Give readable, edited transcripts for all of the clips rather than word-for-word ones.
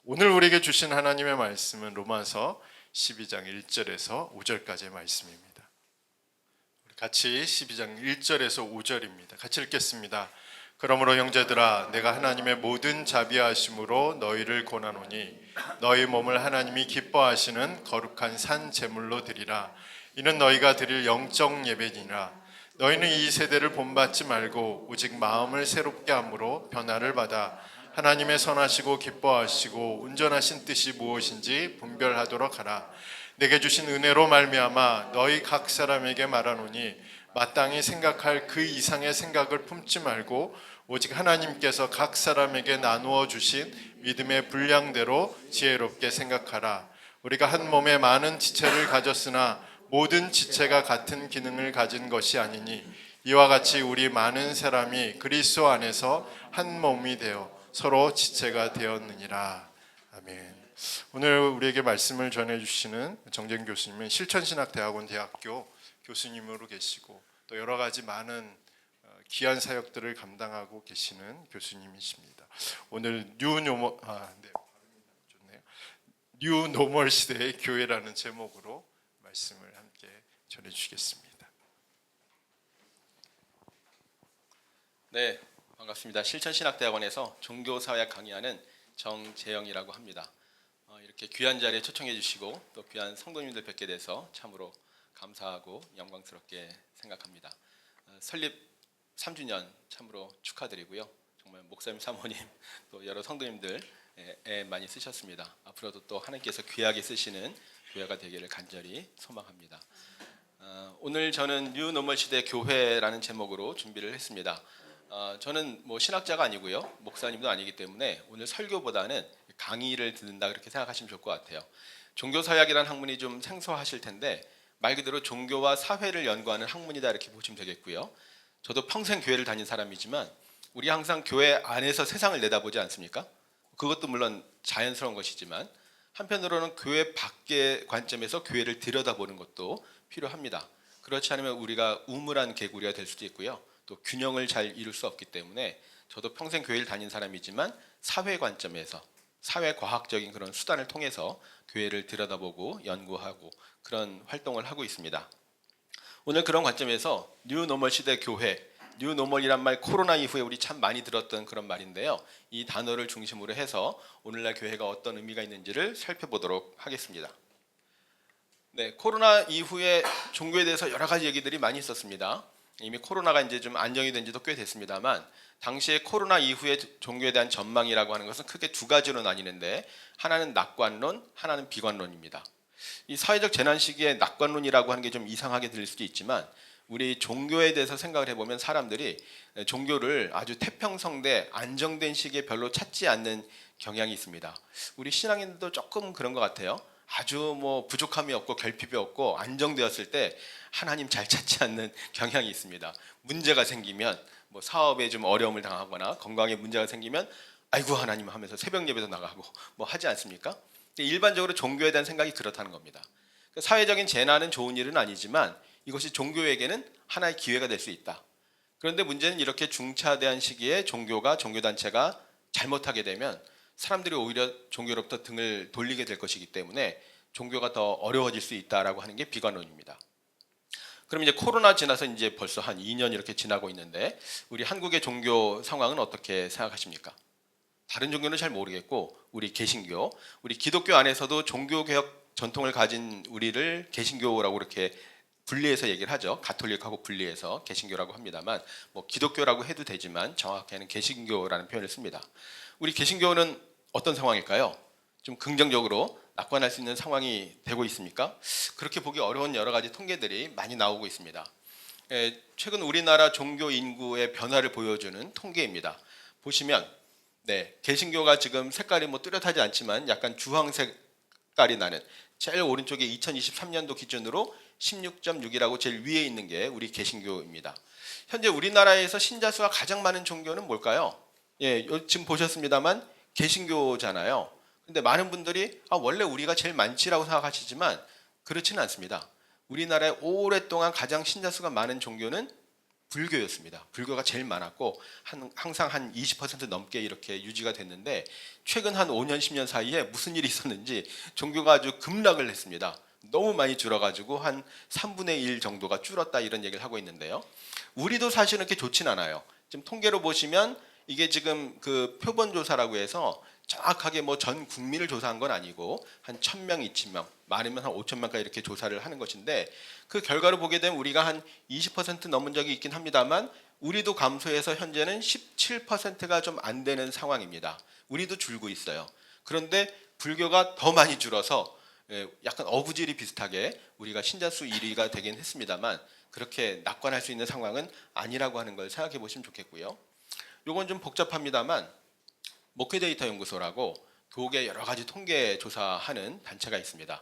오늘 우리에게 주신 하나님의 말씀은 로마서 12장 1절에서 5절까지의 말씀입니다. 우리 같이 12장 1절에서 5절입니다. 같이 읽겠습니다. 그러므로 형제들아, 내가 하나님의 모든 자비하심으로 너희를 권하노니 너희 몸을 하나님이 기뻐하시는 거룩한 산 제물로 드리라. 이는 너희가 드릴 영적 예배니라. 너희는 이 세대를 본받지 말고 오직 마음을 새롭게 함으로 변화를 받아 하나님의 선하시고 기뻐하시고 온전하신 뜻이 무엇인지 분별하도록 하라. 내게 주신 은혜로 말미암아 너희 각 사람에게 말하노니 마땅히 생각할 그 이상의 생각을 품지 말고 오직 하나님께서 각 사람에게 나누어 주신 믿음의 분량대로 지혜롭게 생각하라. 우리가 한 몸에 많은 지체를 가졌으나 모든 지체가 같은 기능을 가진 것이 아니니 이와 같이 우리 많은 사람이 그리스도 안에서 한 몸이 되어 서로 지체가 되었느니라. 아멘. 오늘 우리에게 말씀을 전해주시는 정재인 교수님은 실천신학대학원 대학교 교수님으로 계시고 또 여러 가지 많은 귀한 사역들을 감당하고 계시는 교수님이십니다. 오늘 뉴 노멀 시대의 교회라는 제목으로 말씀을 함께 전해주시겠습니다. 네, 반갑습니다. 실천신학대학원에서 종교사역 강의하는 정재영이라고 합니다. 이렇게 귀한 자리에 초청해 주시고 또 귀한 성도님들 뵙게 돼서 참으로 감사하고 영광스럽게 생각합니다. 설립 3주년 참으로 축하드리고요. 정말 목사님, 사모님 또 여러 성도님들 애 많이 쓰셨습니다. 앞으로도 또 하나님께서 귀하게 쓰시는 교회가 되기를 간절히 소망합니다. 오늘 저는 뉴 노멀 시대 교회라는 제목으로 준비를 했습니다. 저는 신학자가 아니고요, 목사님도 아니기 때문에 오늘 설교보다는 강의를 듣는다 그렇게 생각하시면 좋을 것 같아요. 종교사역이라는 학문이 좀 생소하실 텐데 말 그대로 종교와 사회를 연구하는 학문이다 이렇게 보시면 되겠고요. 저도 평생 교회를 다닌 사람이지만 우리 항상 교회 안에서 세상을 내다보지 않습니까? 그것도 물론 자연스러운 것이지만 한편으로는 교회 밖의 관점에서 교회를 들여다보는 것도 필요합니다. 그렇지 않으면 우리가 우물한 개구리가 될 수도 있고요. 또 균형을 잘 이룰 수 없기 때문에 저도 평생 교회를 다닌 사람이지만 사회 관점에서 사회과학적인 그런 수단을 통해서 교회를 들여다보고 연구하고 그런 활동을 하고 있습니다. 오늘 그런 관점에서 뉴 노멀 시대 교회, 뉴 노멀이란 말 코로나 이후에 우리 참 많이 들었던 그런 말인데요. 이 단어를 중심으로 해서 오늘날 교회가 어떤 의미가 있는지를 살펴보도록 하겠습니다. 네, 코로나 이후에 종교에 대해서 여러 가지 얘기들이 많이 있었습니다. 이미 코로나가 이제 좀 안정이 된 지도 꽤 됐습니다만 당시에 코로나 이후에 종교에 대한 전망이라고 하는 것은 크게 두 가지로 나뉘는데 하나는 낙관론, 하나는 비관론입니다. 이 사회적 재난 시기에 낙관론이라고 하는 게 좀 이상하게 들릴 수도 있지만 우리 종교에 대해서 생각을 해보면 사람들이 종교를 아주 태평성대 안정된 시기에 별로 찾지 않는 경향이 있습니다. 우리 신앙인들도 조금 그런 것 같아요. 아주 부족함이 없고 결핍이 없고 안정되었을 때 하나님 잘 찾지 않는 경향이 있습니다. 문제가 생기면 사업에 좀 어려움을 당하거나 건강에 문제가 생기면 아이고 하나님 하면서 새벽 예배도 나가고 하지 않습니까? 일반적으로 종교에 대한 생각이 그렇다는 겁니다. 사회적인 재난은 좋은 일은 아니지만 이것이 종교에게는 하나의 기회가 될 수 있다. 그런데 문제는 이렇게 중차대한 시기에 종교단체가 잘못하게 되면 사람들이 오히려 종교로부터 등을 돌리게 될 것이기 때문에 종교가 더 어려워질 수 있다라고 하는 게 비관론입니다. 그럼 이제 코로나 지나서 이제 벌써 한 2년 이렇게 지나고 있는데 우리 한국의 종교 상황은 어떻게 생각하십니까? 다른 종교는 잘 모르겠고 우리 개신교, 우리 기독교 안에서도 종교개혁 전통을 가진 우리를 개신교라고 이렇게 분리해서 얘기를 하죠. 가톨릭하고 분리해서 개신교라고 합니다만 기독교라고 해도 되지만 정확히는 개신교라는 표현을 씁니다. 우리 개신교는 어떤 상황일까요? 좀 긍정적으로 낙관할 수 있는 상황이 되고 있습니까? 그렇게 보기 어려운 여러 가지 통계들이 많이 나오고 있습니다. 최근 우리나라 종교 인구의 변화를 보여주는 통계입니다. 보시면 개신교가 지금 색깔이 뚜렷하지 않지만 약간 주황 색깔이 나는 제일 오른쪽에 2023년도 기준으로 16.6이라고 제일 위에 있는 게 우리 개신교입니다. 현재 우리나라에서 신자 수가 가장 많은 종교는 뭘까요? 지금 보셨습니다만 개신교잖아요. 근데 많은 분들이 원래 우리가 제일 많지라고 생각하시지만 그렇지는 않습니다. 우리나라에 오랫동안 가장 신자 수가 많은 종교는 불교였습니다. 불교가 제일 많았고 항상 한 20% 넘게 이렇게 유지가 됐는데 최근 한 5년 10년 사이에 무슨 일이 있었는지 종교가 아주 급락을 했습니다. 너무 많이 줄어가지고 한 3분의 1 정도가 줄었다 이런 얘기를 하고 있는데요. 우리도 사실은 그렇게 좋진 않아요. 지금 통계로 보시면 이게 지금 그 표본 조사라고 해서 정확하게 뭐 전 국민을 조사한 건 아니고 한 1,000명, 2,000명, 많으면 한 5,000명까지 이렇게 조사를 하는 것인데 그 결과를 보게 되면 우리가 한 20% 넘은 적이 있긴 합니다만 우리도 감소해서 현재는 17%가 좀 안 되는 상황입니다. 우리도 줄고 있어요. 그런데 불교가 더 많이 줄어서 약간 어부지리 비슷하게 우리가 신자 수 1위가 되긴 했습니다만 그렇게 낙관할 수 있는 상황은 아니라고 하는 걸 생각해 보시면 좋겠고요. 요건 좀 복잡합니다만 목회 데이터 연구소라고 교계 여러 가지 통계 조사하는 단체가 있습니다.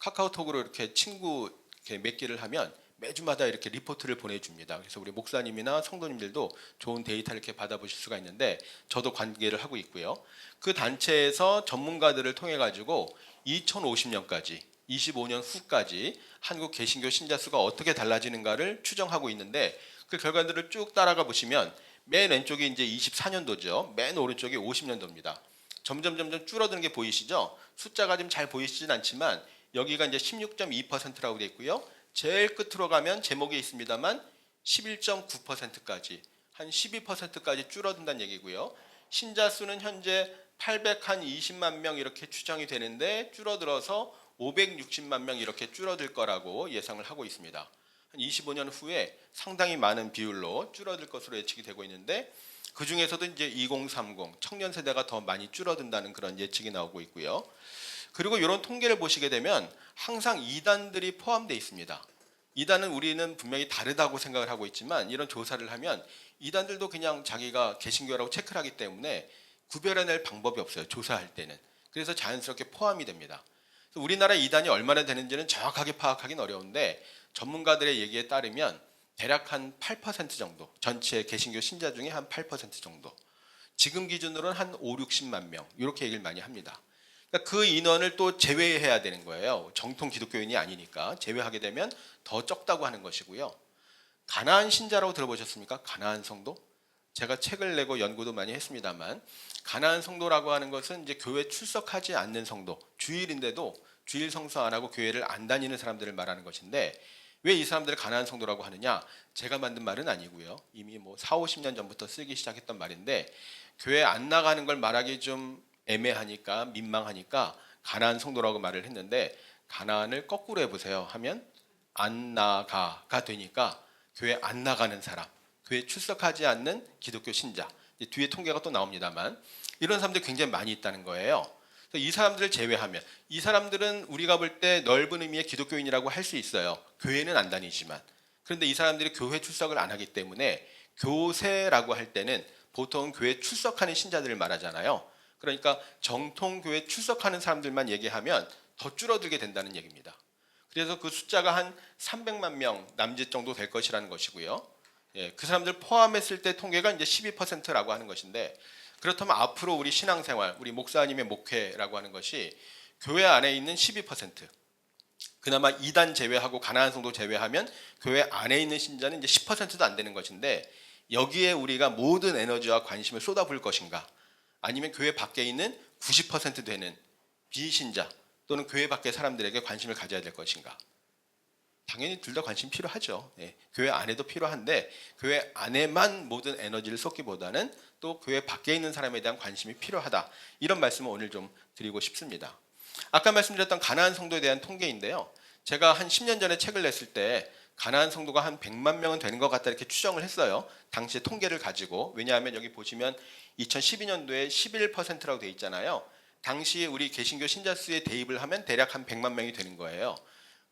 카카오톡으로 이렇게 친구 이렇게 맺기를 하면 매주마다 이렇게 리포트를 보내줍니다. 그래서 우리 목사님이나 성도님들도 좋은 데이터를 이렇게 받아보실 수가 있는데 저도 관계를 하고 있고요. 그 단체에서 전문가들을 통해 가지고 2050년까지 25년 후까지 한국 개신교 신자 수가 어떻게 달라지는가를 추정하고 있는데 그 결과들을 쭉 따라가 보시면 맨 왼쪽이 이제 24년도죠. 맨 오른쪽이 50년도입니다. 점점 줄어드는 게 보이시죠? 숫자가 좀 잘 보이시진 않지만 여기가 이제 16.2%라고 되어 있고요. 제일 끝으로 가면 제목에 있습니다만 11.9%까지 한 12%까지 줄어든다는 얘기고요. 신자 수는 현재 820만 명 이렇게 추정이 되는데 줄어들어서 560만 명 이렇게 줄어들 거라고 예상을 하고 있습니다. 한 25년 후에 상당히 많은 비율로 줄어들 것으로 예측이 되고 있는데 그 중에서도 이제 2030 청년 세대가 더 많이 줄어든다는 그런 예측이 나오고 있고요. 그리고 이런 통계를 보시게 되면 항상 이단들이 포함되어 있습니다. 이단은 우리는 분명히 다르다고 생각을 하고 있지만 이런 조사를 하면 이단들도 그냥 자기가 개신교라고 체크를 하기 때문에 구별해낼 방법이 없어요. 조사할 때는. 그래서 자연스럽게 포함이 됩니다. 그래서 우리나라 이단이 얼마나 되는지는 정확하게 파악하기는 어려운데 전문가들의 얘기에 따르면 대략 한 8% 정도, 전체 개신교 신자 중에 한 8% 정도. 지금 기준으로는 한 5, 60만 명 이렇게 얘기를 많이 합니다. 그러니까 그 인원을 또 제외해야 되는 거예요. 정통 기독교인이 아니니까 제외하게 되면 더 적다고 하는 것이고요. 가나안 신자라고 들어보셨습니까? 가나안 성도? 제가 책을 내고 연구도 많이 했습니다만 가나안 성도라고 하는 것은 이제 교회 출석하지 않는 성도, 주일인데도 주일 성수 안 하고 교회를 안 다니는 사람들을 말하는 것인데 왜 이 사람들을 가나안 성도라고 하느냐? 제가 만든 말은 아니고요. 이미 뭐 4, 50년 전부터 쓰기 시작했던 말인데 교회 안 나가는 걸 말하기 좀 애매하니까 민망하니까 가나안 성도라고 말을 했는데 가나안을 거꾸로 해보세요 하면 안 나가가 되니까 교회 안 나가는 사람, 교회 출석하지 않는 기독교 신자, 뒤에 통계가 또 나옵니다만 이런 사람들이 굉장히 많이 있다는 거예요. 이 사람들을 제외하면 이 사람들은 우리가 볼 때 넓은 의미의 기독교인이라고 할 수 있어요. 교회는 안 다니지만. 그런데 이 사람들이 교회 출석을 안 하기 때문에 교세라고 할 때는 보통 교회 출석하는 신자들을 말하잖아요. 그러니까 정통교회 출석하는 사람들만 얘기하면 더 줄어들게 된다는 얘기입니다. 그래서 그 숫자가 한 300만 명 남짓 정도 될 것이라는 것이고요. 그 사람들 포함했을 때 통계가 이제 12%라고 하는 것인데 그렇다면 앞으로 우리 신앙생활, 우리 목사님의 목회라고 하는 것이 교회 안에 있는 12%, 그나마 이단 제외하고 가나안 성도 제외하면 교회 안에 있는 신자는 이제 10%도 안 되는 것인데 여기에 우리가 모든 에너지와 관심을 쏟아부을 것인가? 아니면 교회 밖에 있는 90% 되는 비신자 또는 교회 밖의 사람들에게 관심을 가져야 될 것인가? 당연히 둘 다 관심 필요하죠. 교회 안에도 필요한데 교회 안에만 모든 에너지를 쏟기보다는 또 교회 밖에 있는 사람에 대한 관심이 필요하다. 이런 말씀을 오늘 좀 드리고 싶습니다. 아까 말씀드렸던 가나안 성도에 대한 통계인데요. 제가 한 10년 전에 책을 냈을 때 가나안 성도가 한 100만 명은 되는 것 같다 이렇게 추정을 했어요. 당시의 통계를 가지고. 왜냐하면 여기 보시면 2012년도에 11%라고 돼 있잖아요. 당시 우리 개신교 신자 수에 대입을 하면 대략 한 100만 명이 되는 거예요.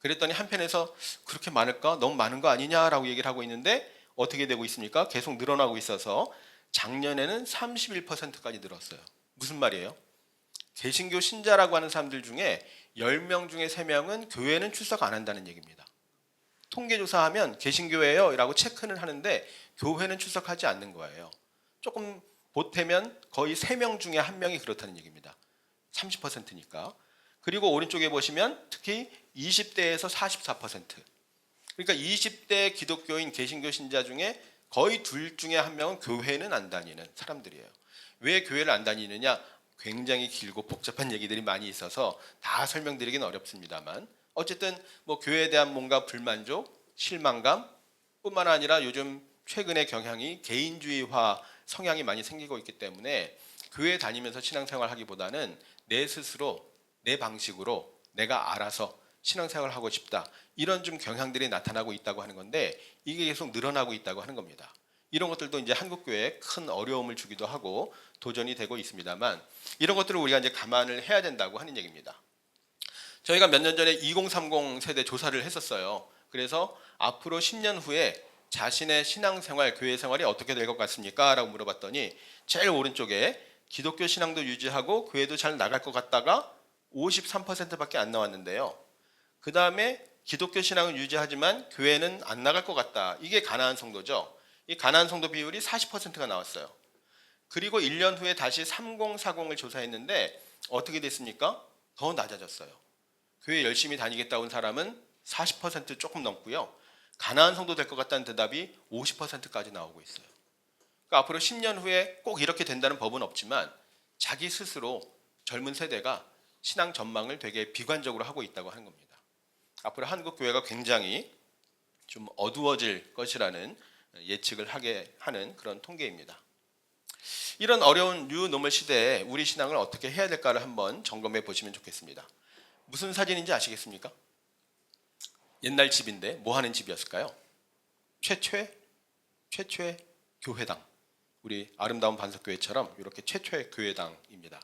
그랬더니 한편에서 그렇게 많을까? 너무 많은 거 아니냐라고 얘기를 하고 있는데 어떻게 되고 있습니까? 계속 늘어나고 있어서 작년에는 31%까지 늘었어요. 무슨 말이에요? 개신교 신자라고 하는 사람들 중에 10명 중에 3명은 교회는 출석 안 한다는 얘기입니다. 통계조사하면 개신교예요 라고 체크는 하는데 교회는 출석하지 않는 거예요. 조금 보태면 거의 3명 중에 1명이 그렇다는 얘기입니다. 30%니까. 그리고 오른쪽에 보시면 특히 20대에서 44%, 그러니까 20대 기독교인 개신교 신자 중에 거의 둘 중에 한 명은 교회는 안 다니는 사람들이에요. 왜 교회를 안 다니느냐? 굉장히 길고 복잡한 얘기들이 많이 있어서 다 설명드리긴 어렵습니다만 어쨌든 뭐 교회에 대한 뭔가 불만족, 실망감 뿐만 아니라 요즘 최근의 경향이 개인주의화 성향이 많이 생기고 있기 때문에 교회 다니면서 신앙생활하기보다는 내 스스로 내 방식으로 내가 알아서 신앙생활을 하고 싶다. 이런 좀 경향들이 나타나고 있다고 하는 건데 이게 계속 늘어나고 있다고 하는 겁니다. 이런 것들도 이제 한국 교회에 큰 어려움을 주기도 하고 도전이 되고 있습니다만 이런 것들을 우리가 이제 감안을 해야 된다고 하는 얘기입니다. 저희가 몇 년 전에 2030 세대 조사를 했었어요. 그래서 앞으로 10년 후에 자신의 신앙생활, 교회 생활이 어떻게 될 것 같습니까? 라고 물어봤더니 제일 오른쪽에 기독교 신앙도 유지하고 교회도 잘 나갈 것 같다가 53%밖에 안 나왔는데요. 그 다음에 기독교 신앙은 유지하지만 교회는 안 나갈 것 같다. 이게 가나안 성도죠. 이 가나안 성도 비율이 40%가 나왔어요. 그리고 1년 후에 다시 3040을 조사했는데 어떻게 됐습니까? 더 낮아졌어요. 교회 열심히 다니겠다 온 사람은 40% 조금 넘고요. 가나안 성도 될 것 같다는 대답이 50%까지 나오고 있어요. 그러니까 앞으로 10년 후에 꼭 이렇게 된다는 법은 없지만 자기 스스로 젊은 세대가 신앙 전망을 되게 비관적으로 하고 있다고 하는 겁니다. 앞으로 한국 교회가 굉장히 좀 어두워질 것이라는 예측을 하게 하는 그런 통계입니다. 이런 어려운 뉴노멀 시대에 우리 신앙을 어떻게 해야 될까를 한번 점검해 보시면 좋겠습니다. 무슨 사진인지 아시겠습니까? 옛날 집인데 뭐 하는 집이었을까요? 최초의 교회당. 우리 아름다운 반석교회처럼 이렇게 최초의 교회당입니다.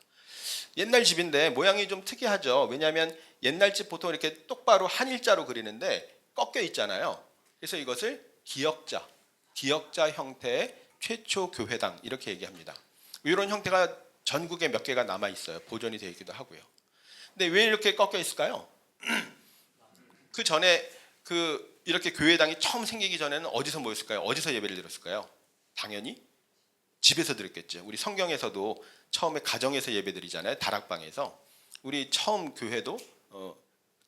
옛날 집인데 모양이 좀 특이하죠. 왜냐하면 옛날 집 보통 이렇게 똑바로 한일자로 그리는데 꺾여 있잖아요. 그래서 이것을 기역자 형태의 최초 교회당 이렇게 얘기합니다. 이런 형태가 전국에 몇 개가 남아 있어요. 보존이 되어 있기도 하고요. 근데 왜 이렇게 꺾여 있을까요? 그 전에 이렇게 교회당이 처음 생기기 전에는 어디서 모였을까요? 어디서 예배를 드렸을까요? 당연히 집에서 드렸겠죠. 우리 성경에서도 처음에 가정에서 예배드리잖아요. 다락방에서. 우리 처음 교회도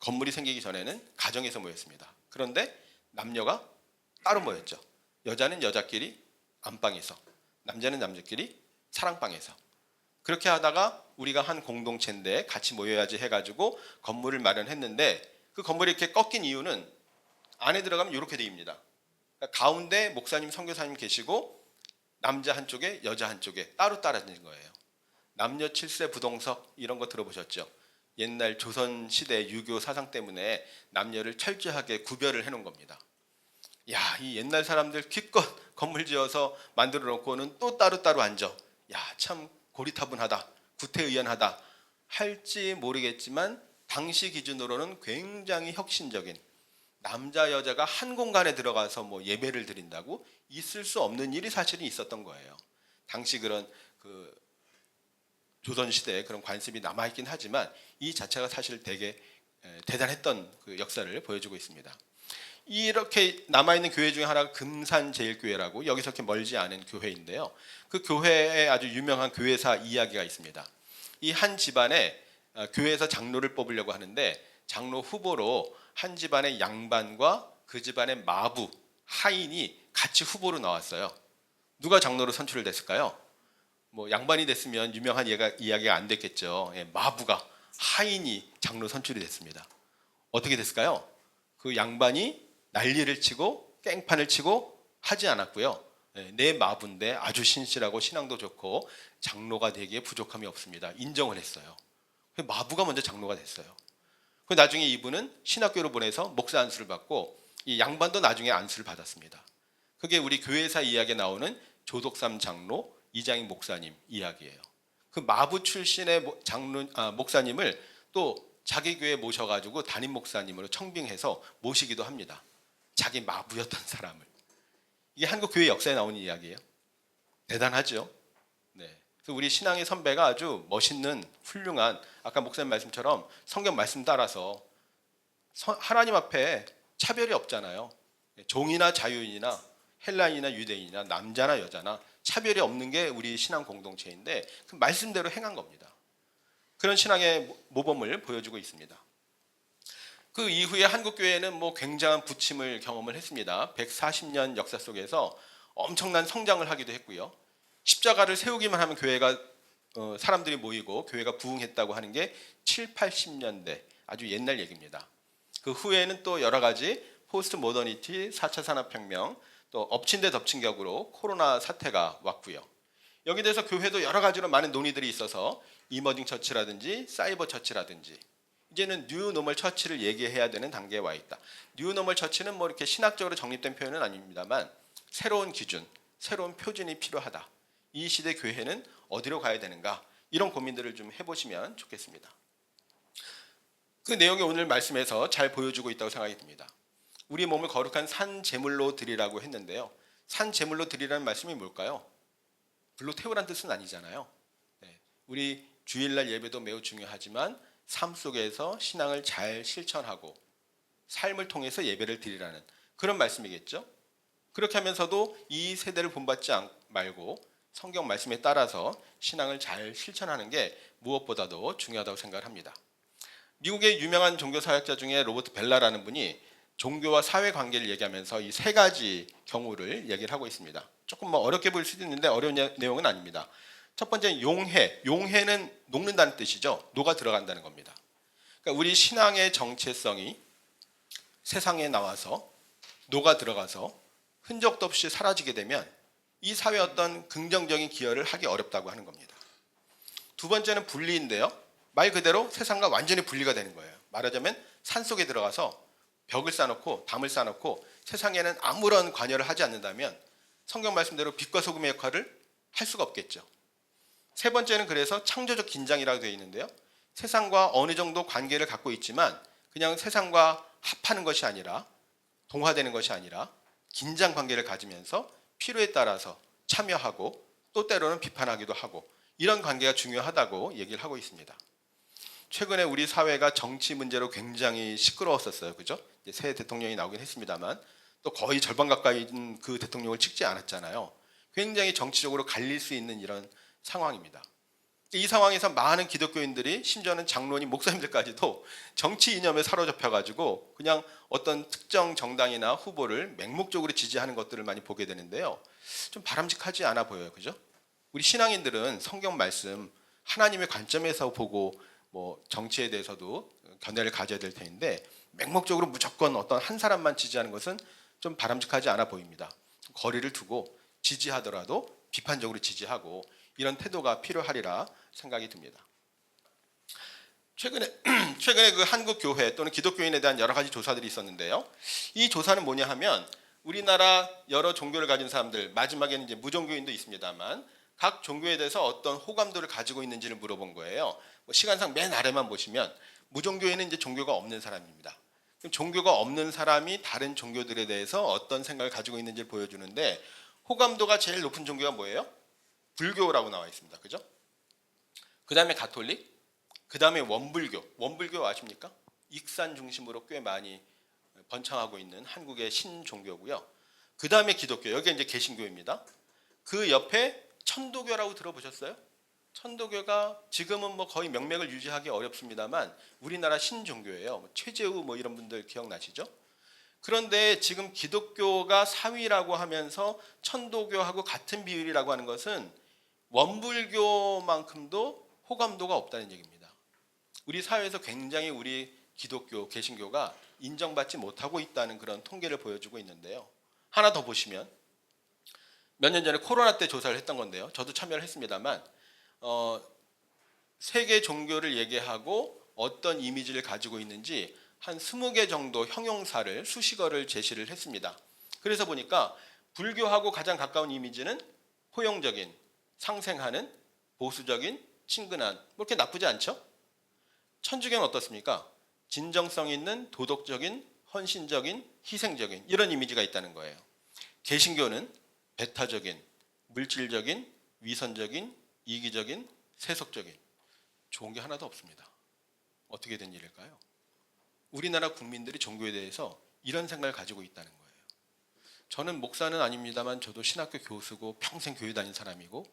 건물이 생기기 전에는 가정에서 모였습니다. 그런데 남녀가 따로 모였죠. 여자는 여자끼리 안방에서, 남자는 남자끼리 사랑방에서. 그렇게 하다가 우리가 한 공동체인데 같이 모여야지 해가지고 건물을 마련했는데 그 건물이 이렇게 꺾인 이유는 안에 들어가면 이렇게 되입니다. 그러니까 가운데 목사님, 선교사님 계시고 남자 한쪽에 여자 한쪽에 따로 떨어진 거예요. 남녀 7세 부동석 이런 거 들어보셨죠? 옛날 조선 시대 유교 사상 때문에 남녀를 철저하게 구별을 해놓은 겁니다. 야, 이 옛날 사람들 기껏 건물 지어서 만들어 놓고는 또 따로따로 앉아. 야, 참 고리타분하다, 구태의연하다 할지 모르겠지만 당시 기준으로는 굉장히 혁신적인 남자 여자가 한 공간에 들어가서 뭐 예배를 드린다고 있을 수 없는 일이 사실은 있었던 거예요. 당시 그런 조선 시대에 그런 관습이 남아 있긴 하지만 이 자체가 사실 되게 대단했던 그 역사를 보여주고 있습니다. 이렇게 남아있는 교회 중에 하나가 금산제일교회라고 여기서 이렇게 멀지 않은 교회인데요. 그 교회에 아주 유명한 교회사 이야기가 있습니다. 이 한 집안에 교회에서 장로를 뽑으려고 하는데 장로 후보로 한 집안의 양반과 그 집안의 마부, 하인이 같이 후보로 나왔어요. 누가 장로로 선출됐을까요? 뭐 양반이 됐으면 유명한 이야기가 안 됐겠죠. 마부가, 하인이 장로 선출이 됐습니다. 어떻게 됐을까요? 그 양반이 난리를 치고 깽판을 치고 하지 않았고요. 내 마부인데 아주 신실하고 신앙도 좋고 장로가 되기에 부족함이 없습니다. 인정을 했어요. 마부가 먼저 장로가 됐어요. 나중에 이분은 신학교로 보내서 목사 안수를 받고 이 양반도 나중에 안수를 받았습니다. 그게 우리 교회사 이야기에 나오는 조독삼 장로 이장인 목사님 이야기예요. 그 마부 출신의 목사님을 또 자기 교회에 모셔가지고 담임 목사님으로 청빙해서 모시기도 합니다. 자기 마부였던 사람을. 이게 한국 교회 역사에 나오는 이야기예요. 대단하죠. 네. 그래서 우리 신앙의 선배가 아주 멋있는 훌륭한 아까 목사님 말씀처럼 성경 말씀 따라서 하나님 앞에 차별이 없잖아요. 종이나 자유인이나 헬라인이나 유대인이나 남자나 여자나 차별이 없는 게 우리 신앙 공동체인데 그 말씀대로 행한 겁니다. 그런 신앙의 모범을 보여주고 있습니다. 그 이후에 한국 교회는 뭐 굉장한 부침을 경험을 했습니다. 140년 역사 속에서 엄청난 성장을 하기도 했고요. 십자가를 세우기만 하면 교회가 사람들이 모이고 교회가 부흥했다고 하는 게 7, 80년대 아주 옛날 얘기입니다. 그 후에는 또 여러 가지 포스트 모더니티, 4차 산업혁명, 또 엎친 데 덮친 격으로 코로나 사태가 왔고요. 여기에 대해서 교회도 여러 가지로 많은 논의들이 있어서 이머징 처치라든지 사이버 처치라든지 이제는 뉴 노멀 처치를 얘기해야 되는 단계에 와 있다. 뉴 노멀 처치는 뭐 이렇게 신학적으로 정립된 표현은 아닙니다만 새로운 기준, 새로운 표준이 필요하다. 이 시대 교회는 어디로 가야 되는가? 이런 고민들을 좀 해보시면 좋겠습니다. 그 내용이 오늘 말씀에서 잘 보여주고 있다고 생각이 듭니다. 우리 몸을 거룩한 산 제물로 드리라고 했는데요. 산 제물로 드리라는 말씀이 뭘까요? 불로 태우라는 뜻은 아니잖아요. 네, 우리 주일날 예배도 매우 중요하지만 삶 속에서 신앙을 잘 실천하고 삶을 통해서 예배를 드리라는 그런 말씀이겠죠. 그렇게 하면서도 이 세대를 본받지 말고 성경 말씀에 따라서 신앙을 잘 실천하는 게 무엇보다도 중요하다고 생각을 합니다. 미국의 유명한 종교사역자 중에 로버트 벨라라는 분이 종교와 사회 관계를 얘기하면서 이 세 가지 경우를 얘기를 하고 있습니다. 조금 뭐 어렵게 보일 수도 있는데 어려운 내용은 아닙니다. 첫 번째는 용해. 용해는 녹는다는 뜻이죠. 녹아 들어간다는 겁니다. 그러니까 우리 신앙의 정체성이 세상에 나와서 녹아 들어가서 흔적도 없이 사라지게 되면 이 사회에 어떤 긍정적인 기여를 하기 어렵다고 하는 겁니다. 두 번째는 분리인데요. 말 그대로 세상과 완전히 분리가 되는 거예요. 말하자면 산속에 들어가서 벽을 쌓아놓고 담을 쌓아놓고 세상에는 아무런 관여를 하지 않는다면 성경 말씀대로 빛과 소금의 역할을 할 수가 없겠죠. 세 번째는 그래서 창조적 긴장이라고 되어 있는데요. 세상과 어느 정도 관계를 갖고 있지만 그냥 세상과 합하는 것이 아니라 동화되는 것이 아니라 긴장 관계를 가지면서 필요에 따라서 참여하고 또 때로는 비판하기도 하고 이런 관계가 중요하다고 얘기를 하고 있습니다. 최근에 우리 사회가 정치 문제로 굉장히 시끄러웠었어요. 그죠? 이제 새 대통령이 나오긴 했습니다만 또 거의 절반 가까이는 그 대통령을 찍지 않았잖아요. 굉장히 정치적으로 갈릴 수 있는 이런 상황입니다. 이 상황에서 많은 기독교인들이 심지어는 장로님, 목사님들까지도 정치 이념에 사로잡혀가지고 그냥 어떤 특정 정당이나 후보를 맹목적으로 지지하는 것들을 많이 보게 되는데요. 좀 바람직하지 않아 보여요. 그죠? 우리 신앙인들은 성경 말씀 하나님의 관점에서 보고 뭐 정치에 대해서도 견해를 가져야 될 텐데 맹목적으로 무조건 어떤 한 사람만 지지하는 것은 좀 바람직하지 않아 보입니다. 거리를 두고 지지하더라도 비판적으로 지지하고 이런 태도가 필요하리라 생각이 듭니다. 최근에 그 한국 교회 또는 기독교인에 대한 여러 가지 조사들이 있었는데요. 이 조사는 뭐냐 하면 우리나라 여러 종교를 가진 사람들, 마지막에는 이제 무종교인도 있습니다만 각 종교에 대해서 어떤 호감도를 가지고 있는지를 물어본 거예요. 시간상 맨 아래만 보시면 무종교인은 이제 종교가 없는 사람입니다. 그럼 종교가 없는 사람이 다른 종교들에 대해서 어떤 생각을 가지고 있는지를 보여주는데 호감도가 제일 높은 종교가 뭐예요? 불교라고 나와 있습니다. 그죠? 그 다음에 가톨릭, 그 다음에 원불교. 원불교 아십니까? 익산 중심으로 꽤 많이 번창하고 있는 한국의 신종교고요. 그 다음에 기독교, 여기 이제 개신교입니다. 그 옆에 천도교라고 들어보셨어요? 천도교가 지금은 뭐 거의 명맥을 유지하기 어렵습니다만 우리나라 신종교예요. 최재우 뭐 이런 분들 기억나시죠? 그런데 지금 기독교가 4위라고 하면서 천도교하고 같은 비율이라고 하는 것은 원불교만큼도 호감도가 없다는 얘기입니다. 우리 사회에서 굉장히 우리 기독교, 개신교가 인정받지 못하고 있다는 그런 통계를 보여주고 있는데요. 하나 더 보시면 몇 년 전에 코로나 때 조사를 했던 건데요. 저도 참여를 했습니다만 세계 종교를 얘기하고 어떤 이미지를 가지고 있는지 한 20개 정도 형용사를 수식어를 제시를 했습니다. 그래서 보니까 불교하고 가장 가까운 이미지는 포용적인, 상생하는, 보수적인, 친근한, 뭐 이렇게 나쁘지 않죠? 천주교는 어떻습니까? 진정성 있는, 도덕적인, 헌신적인, 희생적인 이런 이미지가 있다는 거예요. 개신교는 배타적인, 물질적인, 위선적인, 이기적인, 세속적인 좋은 게 하나도 없습니다. 어떻게 된 일일까요? 우리나라 국민들이 종교에 대해서 이런 생각을 가지고 있다는 거예요. 저는 목사는 아닙니다만 저도 신학교 교수고 평생 교회 다닌 사람이고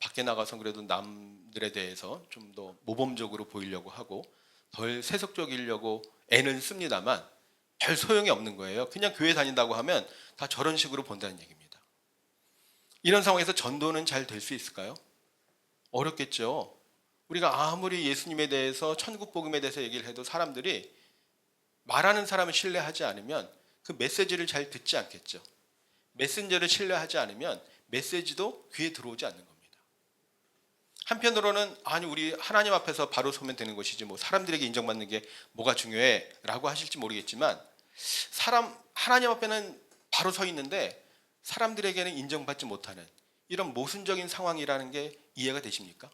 밖에 나가서 그래도 남들에 대해서 좀 더 모범적으로 보이려고 하고 덜 세속적이려고 애는 씁니다만 별 소용이 없는 거예요. 그냥 교회 다닌다고 하면 다 저런 식으로 본다는 얘기입니다. 이런 상황에서 전도는 잘 될 수 있을까요? 어렵겠죠. 우리가 아무리 예수님에 대해서 천국 복음에 대해서 얘기를 해도 사람들이 말하는 사람을 신뢰하지 않으면 그 메시지를 잘 듣지 않겠죠. 메신저를 신뢰하지 않으면 메시지도 귀에 들어오지 않는 겁니다. 한편으로는 아니 우리 하나님 앞에서 바로 서면 되는 것이지 뭐 사람들에게 인정받는 게 뭐가 중요해 라고 하실지 모르겠지만 하나님 앞에는 바로 서 있는데 사람들에게는 인정받지 못하는 이런 모순적인 상황이라는 게 이해가 되십니까?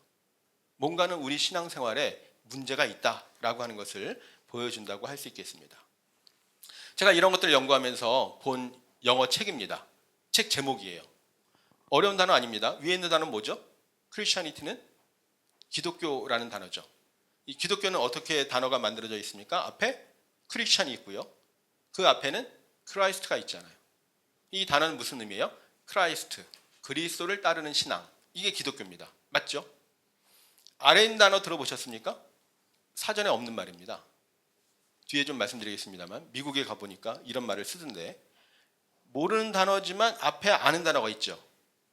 뭔가는 우리 신앙생활에 문제가 있다라고 하는 것을 보여준다고 할 수 있겠습니다. 제가 이런 것들을 연구하면서 본 영어 책입니다. 책 제목이에요. 어려운 단어 아닙니다. 위에 있는 단어는 뭐죠? 크리스천이티는 기독교라는 단어죠. 이 기독교는 어떻게 단어가 만들어져 있습니까? 앞에 크리스천이 있고요. 그 앞에는 크라이스트가 있잖아요. 이 단어는 무슨 의미예요? 크라이스트, 그리스도를 따르는 신앙. 이게 기독교입니다. 맞죠? 아래 있는 단어 들어보셨습니까? 사전에 없는 말입니다. 뒤에 좀 말씀드리겠습니다만 미국에 가보니까 이런 말을 쓰던데 모르는 단어지만 앞에 아는 단어가 있죠.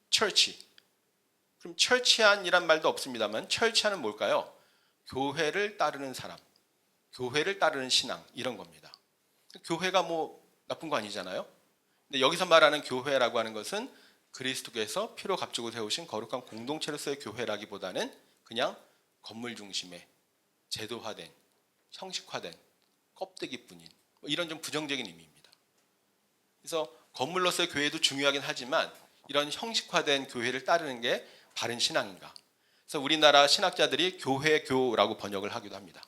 철치. 그럼 철치한이란 말도 없습니다만 철치한은 뭘까요? 교회를 따르는 사람, 교회를 따르는 신앙 이런 겁니다. 교회가 뭐 나쁜 거 아니잖아요. 근데 여기서 말하는 교회라고 하는 것은 그리스도께서 피로 값주고 세우신 거룩한 공동체로서의 교회라기보다는 그냥 건물 중심의 제도화된, 형식화된 껍데기뿐인 뭐 이런 좀 부정적인 의미입니다. 그래서 건물로서의 교회도 중요하긴 하지만 이런 형식화된 교회를 따르는 게 바른 신앙인가? 그래서 우리나라 신학자들이 교회교라고 번역을 하기도 합니다.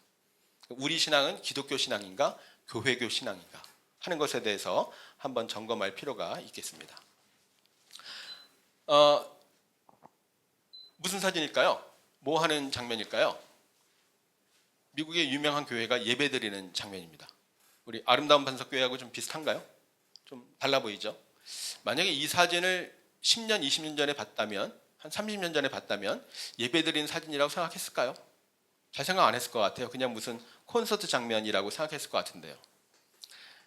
우리 신앙은 기독교 신앙인가, 교회교 신앙인가 하는 것에 대해서 한번 점검할 필요가 있겠습니다. 무슨 사진일까요? 뭐 하는 장면일까요? 미국의 유명한 교회가 예배드리는 장면입니다. 우리 아름다운 반석교회하고 좀 비슷한가요? 좀 달라 보이죠? 만약에 이 사진을 10년, 20년 전에 봤다면, 한 30년 전에 봤다면 예배드리는 사진이라고 생각했을까요? 잘 생각 안 했을 것 같아요. 그냥 무슨 콘서트 장면이라고 생각했을 것 같은데요.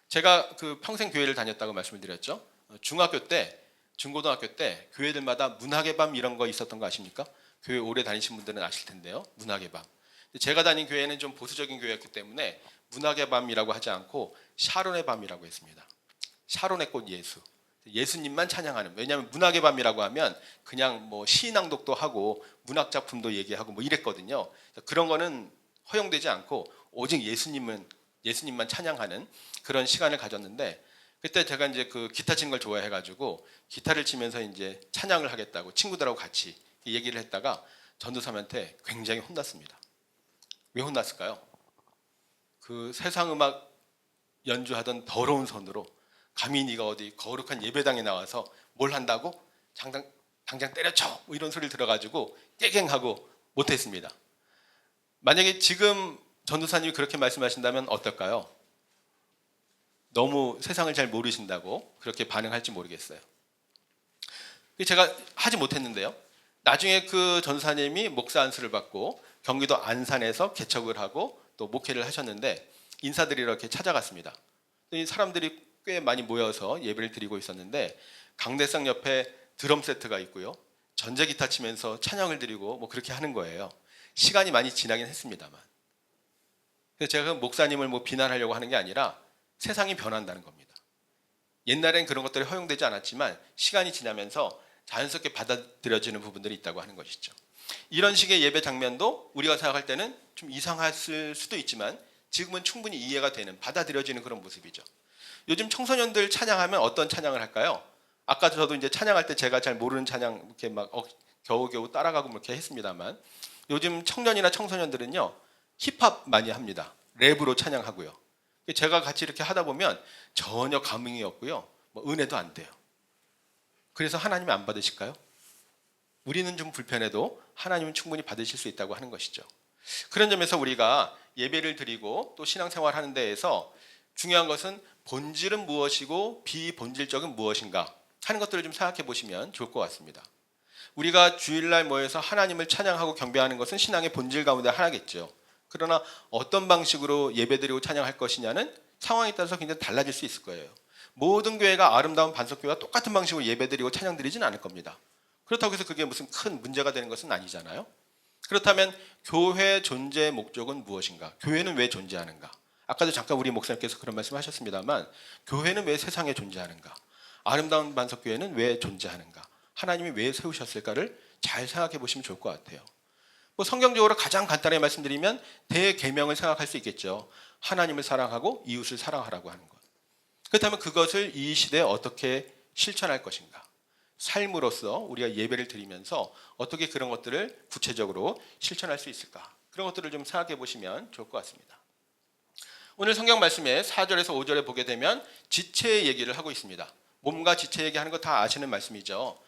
제가 그 평생 교회를 다녔다고 말씀을 드렸죠. 중학교 때, 중고등학교 때 교회들마다 문학의 밤 이런 거 있었던 거 아십니까? 교회 오래 다니신 분들은 아실 텐데요. 문학의 밤. 제가 다닌 교회는 좀 보수적인 교회였기 때문에 문학의 밤이라고 하지 않고 샤론의 밤이라고 했습니다. 샤론의 꽃 예수. 예수님만 찬양하는. 왜냐하면 문학의 밤이라고 하면 그냥 뭐 시낭독도 하고 문학 작품도 얘기하고 뭐 이랬거든요. 그런 거는 허용되지 않고 오직 예수님만 찬양하는 그런 시간을 가졌는데 그때 제가 이제 그 기타 치는 걸 좋아해가지고 기타를 치면서 이제 찬양을 하겠다고 친구들하고 같이 얘기를 했다가 전도사님한테 굉장히 혼났습니다. 왜 혼났을까요? 그 세상 음악 연주하던 더러운 손으로 감히 네가 어디 거룩한 예배당에 나와서 뭘 한다고? 당장 때려쳐! 뭐 이런 소리를 들어가지고 깨갱하고 못했습니다. 만약에 지금 전도사님이 그렇게 말씀하신다면 어떨까요? 너무 세상을 잘 모르신다고 그렇게 반응할지 모르겠어요. 제가 하지 못했는데요. 나중에 그 전도사님이 목사 안수를 받고 경기도 안산에서 개척을 하고 또 목회를 하셨는데 인사드리러 이렇게 찾아갔습니다. 이 사람들이 꽤 많이 모여서 예배를 드리고 있었는데 강대상 옆에 드럼 세트가 있고요. 전제 기타 치면서 찬양을 드리고 뭐 그렇게 하는 거예요. 시간이 많이 지나긴 했습니다만. 그래서 제가 목사님을 뭐 비난하려고 하는 게 아니라 세상이 변한다는 겁니다. 옛날엔 그런 것들이 허용되지 않았지만 시간이 지나면서 자연스럽게 받아들여지는 부분들이 있다고 하는 것이죠. 이런 식의 예배 장면도 우리가 생각할 때는 좀 이상했을 수도 있지만 지금은 충분히 이해가 되는, 받아들여지는 그런 모습이죠. 요즘 청소년들 찬양하면 어떤 찬양을 할까요? 아까 저도 이제 찬양할 때 제가 잘 모르는 찬양 이렇게 막 겨우겨우 따라가고 이렇게 했습니다만 요즘 청년이나 청소년들은요 힙합 많이 합니다. 랩으로 찬양하고요. 제가 같이 이렇게 하다 보면 전혀 감흥이 없고요, 뭐 은혜도 안 돼요. 그래서 하나님이 안 받으실까요? 우리는 좀 불편해도 하나님은 충분히 받으실 수 있다고 하는 것이죠. 그런 점에서 우리가 예배를 드리고 또 신앙생활 하는 데에서 중요한 것은 본질은 무엇이고 비본질적인 무엇인가 하는 것들을 좀 생각해 보시면 좋을 것 같습니다. 우리가 주일날 모여서 하나님을 찬양하고 경배하는 것은 신앙의 본질 가운데 하나겠죠. 그러나 어떤 방식으로 예배드리고 찬양할 것이냐는 상황에 따라서 굉장히 달라질 수 있을 거예요. 모든 교회가 아름다운 반석교회와 똑같은 방식으로 예배드리고 찬양드리진 않을 겁니다. 그렇다고 해서 그게 무슨 큰 문제가 되는 것은 아니잖아요. 그렇다면 교회 존재의 목적은 무엇인가? 교회는 왜 존재하는가? 아까도 잠깐 우리 목사님께서 그런 말씀하셨습니다만 교회는 왜 세상에 존재하는가? 아름다운 반석교회는 왜 존재하는가? 하나님이 왜 세우셨을까를 잘 생각해 보시면 좋을 것 같아요. 뭐 성경적으로 가장 간단하게 말씀드리면 대계명을 생각할 수 있겠죠. 하나님을 사랑하고 이웃을 사랑하라고 하는 것. 그렇다면 그것을 이 시대에 어떻게 실천할 것인가? 삶으로서 우리가 예배를 드리면서 어떻게 그런 것들을 구체적으로 실천할 수 있을까? 그런 것들을 좀 생각해 보시면 좋을 것 같습니다. 오늘 성경 말씀에 4절에서 5절에 보게 되면 지체의 얘기를 하고 있습니다. 몸과 지체 얘기하는 거 다 아시는 말씀이죠.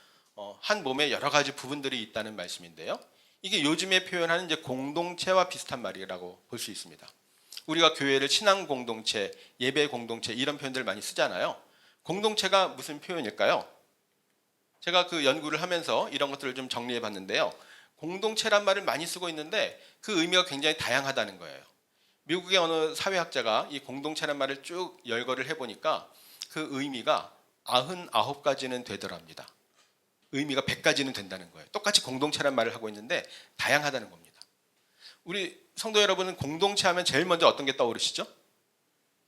한 몸에 여러 가지 부분들이 있다는 말씀인데요. 이게 요즘에 표현하는 이제 공동체와 비슷한 말이라고 볼 수 있습니다. 우리가 교회를 신앙 공동체, 예배 공동체 이런 표현들을 많이 쓰잖아요. 공동체가 무슨 표현일까요? 제가 그 연구를 하면서 이런 것들을 좀 정리해 봤는데요. 공동체란 말을 많이 쓰고 있는데 그 의미가 굉장히 다양하다는 거예요. 미국의 어느 사회학자가 이 공동체란 말을 쭉 열거를 해보니까 그 의미가 99가지는 되더랍니다. 의미가 100가지는 된다는 거예요. 똑같이 공동체란 말을 하고 있는데 다양하다는 겁니다. 우리 성도 여러분은 공동체 하면 제일 먼저 어떤 게 떠오르시죠?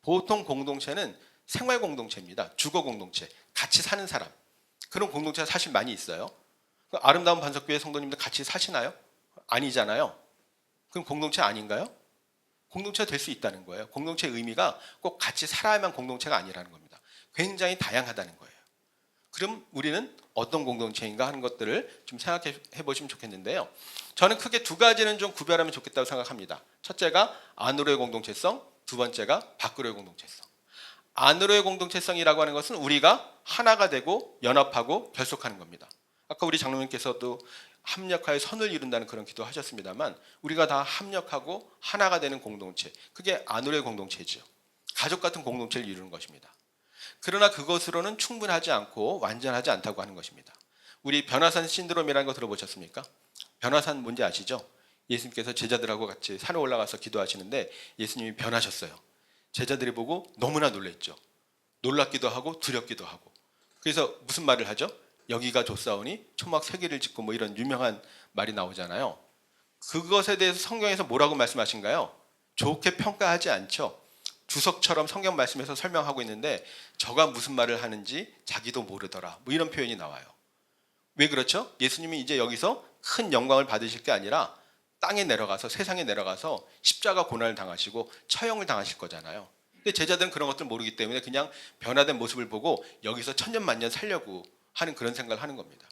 보통 공동체는 생활 공동체입니다. 주거 공동체, 같이 사는 사람. 그런 공동체가 사실 많이 있어요. 아름다운 반석교회 성도님들 같이 사시나요? 아니잖아요. 그럼 공동체 아닌가요? 공동체가 될 수 있다는 거예요. 공동체의 의미가 꼭 같이 살아야만 공동체가 아니라는 겁니다. 굉장히 다양하다는 거예요. 그럼 우리는 어떤 공동체인가 하는 것들을 좀 생각해 보시면 좋겠는데요. 저는 크게 두 가지는 좀 구별하면 좋겠다고 생각합니다. 첫째가 안으로의 공동체성, 두 번째가 밖으로의 공동체성. 안으로의 공동체성이라고 하는 것은 우리가 하나가 되고 연합하고 결속하는 겁니다. 아까 우리 장로님께서도 합력하여 선을 이룬다는 그런 기도 하셨습니다만 우리가 다 합력하고 하나가 되는 공동체, 그게 안으로의 공동체죠. 가족 같은 공동체를 이루는 것입니다. 그러나 그것으로는 충분하지 않고 완전하지 않다고 하는 것입니다. 우리 변화산 신드롬이라는 거 들어보셨습니까? 변화산 뭔지 아시죠? 예수님께서 제자들하고 같이 산에 올라가서 기도하시는데 예수님이 변하셨어요. 제자들이 보고 너무나 놀랐죠. 놀랍기도 하고 두렵기도 하고. 그래서 무슨 말을 하죠? 여기가 좋사오니 초막 3개를 짓고 뭐 이런 유명한 말이 나오잖아요. 그것에 대해서 성경에서 뭐라고 말씀하신가요? 좋게 평가하지 않죠. 주석처럼 성경 말씀에서 설명하고 있는데 저가 무슨 말을 하는지 자기도 모르더라. 뭐 이런 표현이 나와요. 왜 그렇죠? 예수님이 이제 여기서 큰 영광을 받으실 게 아니라 땅에 내려가서 세상에 내려가서 십자가 고난을 당하시고 처형을 당하실 거잖아요. 근데 제자들은 그런 것들 모르기 때문에 그냥 변화된 모습을 보고 여기서 천년만년 살려고 하는 그런 생각을 하는 겁니다.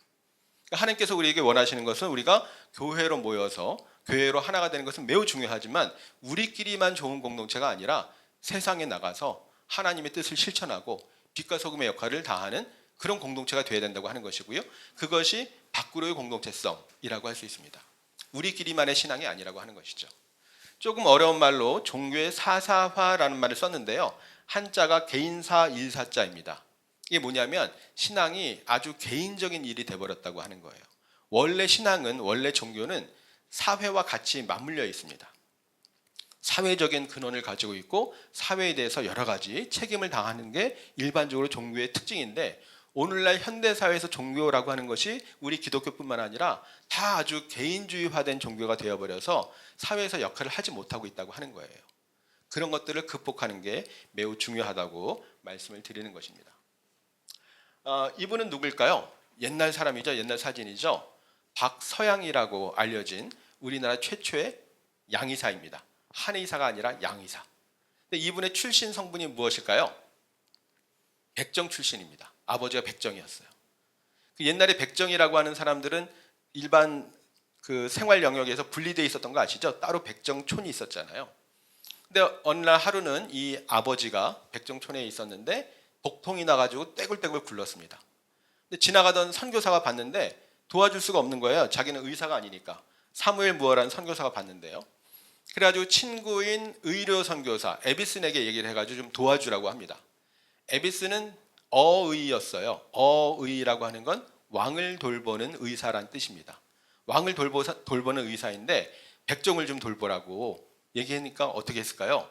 하나님께서 우리에게 원하시는 것은 우리가 교회로 모여서 교회로 하나가 되는 것은 매우 중요하지만 우리끼리만 좋은 공동체가 아니라 세상에 나가서 하나님의 뜻을 실천하고 빛과 소금의 역할을 다하는 그런 공동체가 되어야 된다고 하는 것이고요. 그것이 밖으로의 공동체성이라고 할 수 있습니다. 우리끼리만의 신앙이 아니라고 하는 것이죠. 조금 어려운 말로 종교의 사사화라는 말을 썼는데요. 한자가 개인사 일사자입니다. 이게 뭐냐면 신앙이 아주 개인적인 일이 돼버렸다고 하는 거예요. 원래 신앙은, 원래 종교는 사회와 같이 맞물려 있습니다. 사회적인 근원을 가지고 있고 사회에 대해서 여러 가지 책임을 다하는 게 일반적으로 종교의 특징인데 오늘날 현대사회에서 종교라고 하는 것이 우리 기독교뿐만 아니라 다 아주 개인주의화된 종교가 되어버려서 사회에서 역할을 하지 못하고 있다고 하는 거예요. 그런 것들을 극복하는 게 매우 중요하다고 말씀을 드리는 것입니다. 이분은 누굴까요? 옛날 사람이죠. 옛날 사진이죠. 박서양이라고 알려진 우리나라 최초의 양의사입니다. 한의사가 아니라 양의사. 근데 이분의 출신 성분이 무엇일까요? 백정 출신입니다. 아버지가 백정이었어요. 옛날에 백정이라고 하는 사람들은 일반 그 생활 영역에서 분리되어 있었던 거 아시죠? 따로 백정촌이 있었잖아요. 근데 어느 날 하루는 이 아버지가 백정촌에 있었는데 복통이 나가지고 떼굴떼굴 굴렀습니다. 근데 지나가던 선교사가 봤는데 도와줄 수가 없는 거예요. 자기는 의사가 아니니까. 사무엘 무어라는 선교사가 봤는데요. 그래가지고 친구인 의료 선교사 에비슨에게 얘기를 해가지고 좀 도와주라고 합니다. 에비슨은 어의였어요. 어의라고 하는 건 왕을 돌보는 의사란 뜻입니다. 왕을 돌보는 의사인데 백정을 좀 돌보라고 얘기하니까 어떻게 했을까요?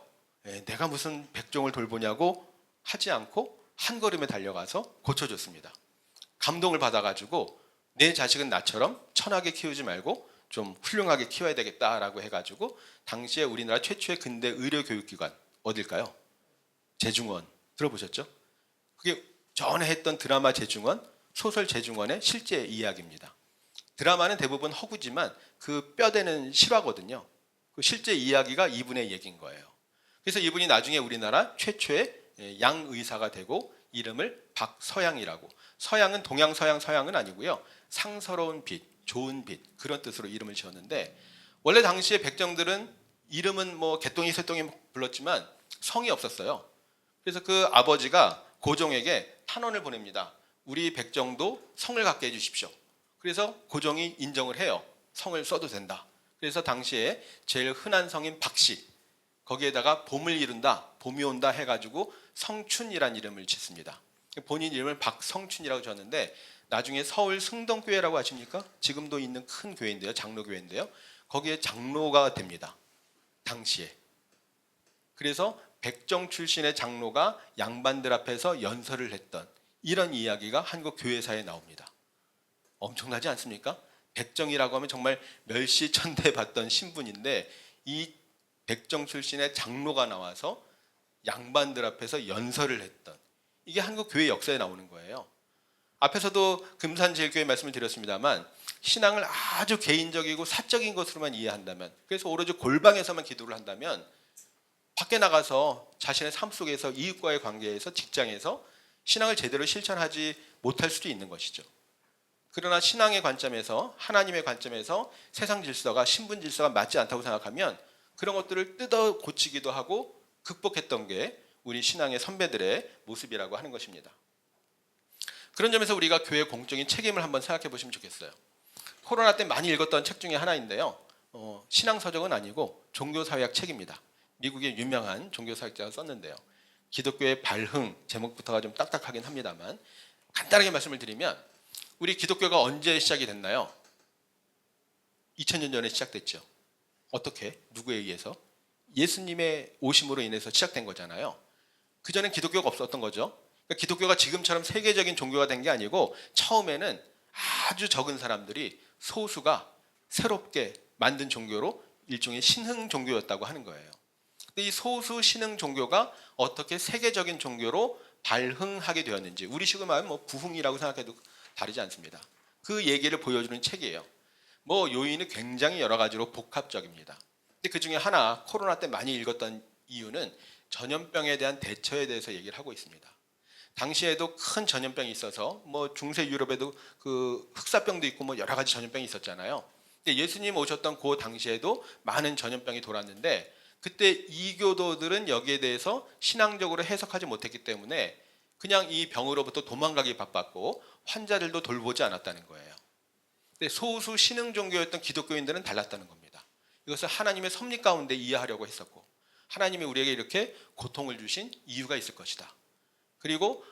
내가 무슨 백종을 돌보냐고 하지 않고 한 걸음에 달려가서 고쳐줬습니다. 감동을 받아가지고 내 자식은 나처럼 천하게 키우지 말고 좀 훌륭하게 키워야 되겠다라고 해가지고 당시에 우리나라 최초의 근대 의료교육기관 어딜까요? 재중원 들어보셨죠? 그게 전에 했던 드라마 재중원, 소설 재중원의 실제 이야기입니다. 드라마는 대부분 허구지만 그 뼈대는 실화거든요. 그 실제 이야기가 이분의 얘기인 거예요. 그래서 이분이 나중에 우리나라 최초의 양의사가 되고 이름을 박서양이라고. 서양은 동양서양 서양은 아니고요. 상서로운 빛, 좋은 빛 그런 뜻으로 이름을 지었는데 원래 당시에 백정들은 이름은 뭐 개똥이 새똥이 불렀지만 성이 없었어요. 그래서 그 아버지가 고종에게 탄원을 보냅니다. 우리 백정도 성을 갖게 해주십시오. 그래서 고종이 인정을 해요. 성을 써도 된다. 그래서 당시에 제일 흔한 성인 박씨 거기에다가 봄을 이룬다, 봄이 온다 해가지고 성춘이란 이름을 짓습니다. 본인 이름을 박성춘이라고 지었는데 나중에 서울 승동교회라고 아십니까? 지금도 있는 큰 교회인데요, 장로교회인데요. 거기에 장로가 됩니다. 당시에. 그래서 백정 출신의 장로가 양반들 앞에서 연설을 했던 이런 이야기가 한국 교회사에 나옵니다. 엄청나지 않습니까? 백정이라고 하면 정말 멸시천대 받던 신분인데 이 백정 출신의 장로가 나와서 양반들 앞에서 연설을 했던 이게 한국 교회 역사에 나오는 거예요. 앞에서도 금산제일교회 말씀을 드렸습니다만 신앙을 아주 개인적이고 사적인 것으로만 이해한다면 그래서 오로지 골방에서만 기도를 한다면 밖에 나가서 자신의 삶 속에서 이웃과의 관계에서 직장에서 신앙을 제대로 실천하지 못할 수도 있는 것이죠. 그러나 신앙의 관점에서 하나님의 관점에서 세상 질서가 신분 질서가 맞지 않다고 생각하면 그런 것들을 뜯어 고치기도 하고 극복했던 게 우리 신앙의 선배들의 모습이라고 하는 것입니다. 그런 점에서 우리가 교회 공적인 책임을 한번 생각해 보시면 좋겠어요. 코로나 때 많이 읽었던 책 중에 하나인데요. 신앙서적은 아니고 종교사회학 책입니다. 미국의 유명한 종교사학자가 썼는데요. 기독교의 발흥 제목부터가 좀 딱딱하긴 합니다만 간단하게 말씀을 드리면 우리 기독교가 언제 시작이 됐나요? 2000년 전에 시작됐죠. 어떻게? 누구에 의해서? 예수님의 오심으로 인해서 시작된 거잖아요. 그전엔 기독교가 없었던 거죠. 그러니까 기독교가 지금처럼 세계적인 종교가 된 게 아니고 처음에는 아주 적은 사람들이 소수가 새롭게 만든 종교로 일종의 신흥 종교였다고 하는 거예요. 근데 이 소수 신흥 종교가 어떻게 세계적인 종교로 발흥하게 되었는지 우리식으로 말하면 뭐 부흥이라고 생각해도 다르지 않습니다. 그 얘기를 보여주는 책이에요. 뭐 요인은 굉장히 여러 가지로 복합적입니다. 근데 그 중에 하나 코로나 때 많이 읽었던 이유는 전염병에 대한 대처에 대해서 얘기를 하고 있습니다. 당시에도 큰 전염병이 있어서 뭐 중세 유럽에도 그 흑사병도 있고 뭐 여러 가지 전염병이 있었잖아요. 근데 예수님 오셨던 그 당시에도 많은 전염병이 돌았는데 그때 이교도들은 여기에 대해서 신앙적으로 해석하지 못했기 때문에 그냥 이 병으로부터 도망가기 바빴고 환자들도 돌보지 않았다는 거예요. 근데 소수 신흥 종교였던 기독교인들은 달랐다는 겁니다. 이것을 하나님의 섭리 가운데 이해하려고 했었고 하나님이 우리에게 이렇게 고통을 주신 이유가 있을 것이다. 그리고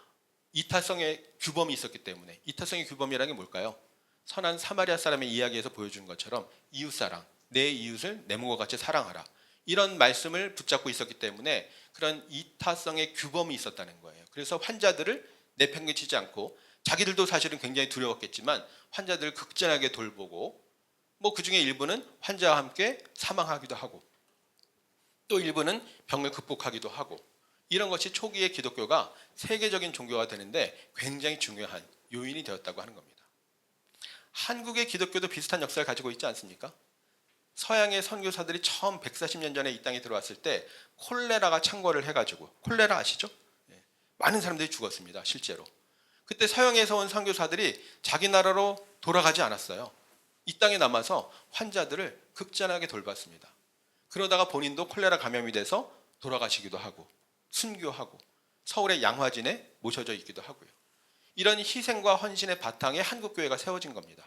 이타성의 규범이 있었기 때문에 이타성의 규범이라는 게 뭘까요? 선한 사마리아 사람의 이야기에서 보여준 것처럼 이웃사랑, 내 이웃을 내 몸과 같이 사랑하라. 이런 말씀을 붙잡고 있었기 때문에 그런 이타성의 규범이 있었다는 거예요. 그래서 환자들을 내팽개치지 않고 자기들도 사실은 굉장히 두려웠겠지만 환자들을 극진하게 돌보고 뭐 그중에 일부는 환자와 함께 사망하기도 하고 또 일부는 병을 극복하기도 하고 이런 것이 초기의 기독교가 세계적인 종교가 되는데 굉장히 중요한 요인이 되었다고 하는 겁니다. 한국의 기독교도 비슷한 역사를 가지고 있지 않습니까? 서양의 선교사들이 처음 140년 전에 이 땅에 들어왔을 때 콜레라가 창궐을 해가지고 콜레라 아시죠? 많은 사람들이 죽었습니다. 실제로. 그때 서양에서 온 선교사들이 자기 나라로 돌아가지 않았어요. 이 땅에 남아서 환자들을 극진하게 돌봤습니다. 그러다가 본인도 콜레라 감염이 돼서 돌아가시기도 하고 순교하고 서울의 양화진에 모셔져 있기도 하고요. 이런 희생과 헌신의 바탕에 한국교회가 세워진 겁니다.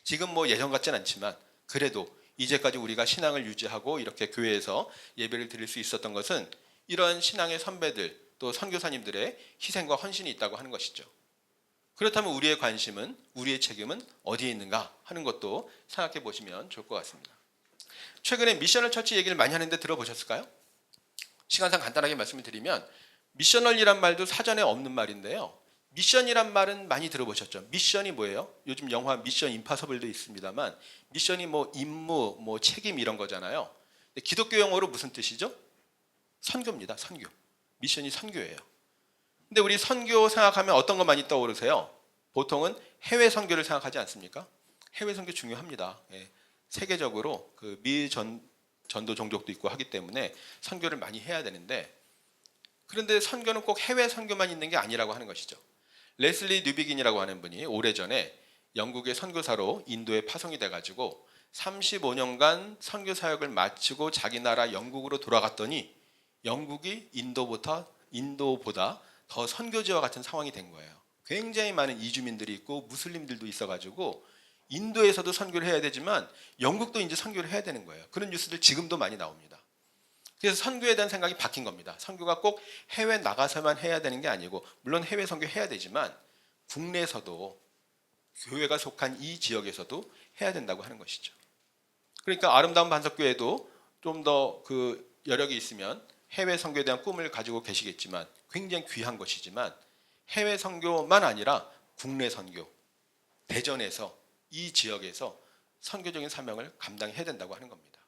지금 뭐 예전 같진 않지만 그래도 이제까지 우리가 신앙을 유지하고 이렇게 교회에서 예배를 드릴 수 있었던 것은 이런 신앙의 선배들 또 선교사님들의 희생과 헌신이 있다고 하는 것이죠. 그렇다면 우리의 관심은 우리의 책임은 어디에 있는가 하는 것도 생각해 보시면 좋을 것 같습니다. 최근에 미셔널 처치 얘기를 많이 하는데 들어보셨을까요? 시간상 간단하게 말씀을 드리면 미셔널이란 말도 사전에 없는 말인데요. 미션이란 말은 많이 들어보셨죠? 미션이 뭐예요? 요즘 영화 미션 임파서블도 있습니다만 미션이 뭐 임무, 뭐 책임 이런 거잖아요. 근데 기독교 용어로 무슨 뜻이죠? 선교입니다. 선교. 미션이 선교예요. 근데 우리 선교 생각하면 어떤 거 많이 떠오르세요? 보통은 해외 선교를 생각하지 않습니까? 해외 선교 중요합니다. 예. 세계적으로 그 전도 종족도 있고 하기 때문에 선교를 많이 해야 되는데, 그런데 선교는 꼭 해외 선교만 있는 게 아니라고 하는 것이죠. 레슬리 뉴비긴이라고 하는 분이 오래전에 영국의 선교사로 인도에 파송이 돼가지고 35년간 선교 사역을 마치고 자기 나라 영국으로 돌아갔더니 영국이 인도보다 더 선교지와 같은 상황이 된 거예요. 굉장히 많은 이주민들이 있고 무슬림들도 있어가지고 인도에서도 선교를 해야 되지만 영국도 이제 선교를 해야 되는 거예요. 그런 뉴스들 지금도 많이 나옵니다. 그래서 선교에 대한 생각이 바뀐 겁니다. 선교가 꼭 해외 나가서만 해야 되는 게 아니고, 물론 해외 선교 해야 되지만 국내에서도, 교회가 속한 이 지역에서도 해야 된다고 하는 것이죠. 그러니까 아름다운 반석교회도 좀 더 그 여력이 있으면 해외 선교에 대한 꿈을 가지고 계시겠지만, 굉장히 귀한 것이지만 해외 선교만 아니라 국내 선교, 대전에서 이 지역에서 선교적인 사명을 감당해야 된다고 하는 겁니다.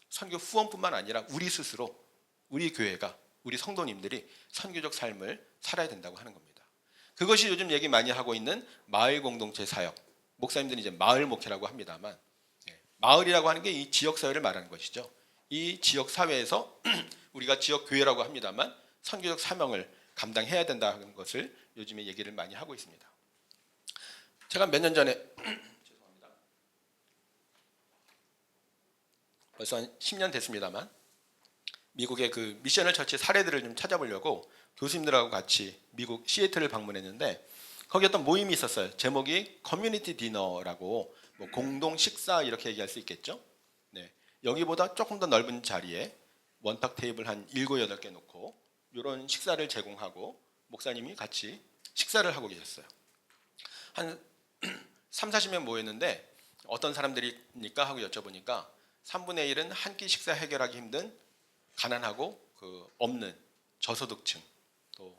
선교 후원뿐만 아니라 우리 스스로, 우리 교회가, 우리 성도님들이 선교적 삶을 살아야 된다고 하는 겁니다. 그것이 요즘 얘기 많이 하고 있는 마을 공동체 사역, 목사님들이 이제 마을 목회라고 합니다만, 마을이라고 하는 게 이 지역 사회를 말하는 것이죠. 이 지역 사회에서 우리가 지역 교회라고 합니다만 선교적 사명을 감당해야 된다는 것을 요즘에 얘기를 많이 하고 있습니다. 제가 몇 년 전에 죄송합니다. 벌써 한 10년 됐습니다만 미국의 그 미셔널 처치 사례들을 좀 찾아보려고 교수님들하고 같이 미국 시애틀을 방문했는데, 거기 어떤 모임이 있었어요. 제목이 커뮤니티 디너라고, 뭐 공동 식사 이렇게 얘기할 수 있겠죠. 네. 여기보다 조금 더 넓은 자리에 원탁 테이블 한 7, 8개 놓고 이런 식사를 제공하고 목사님이 같이 식사를 하고 계셨어요. 한 3, 40명 모였는데 어떤 사람들이니까 하고 여쭤보니까 3분의 1은 한 끼 식사 해결하기 힘든 가난하고 그 없는 저소득층, 또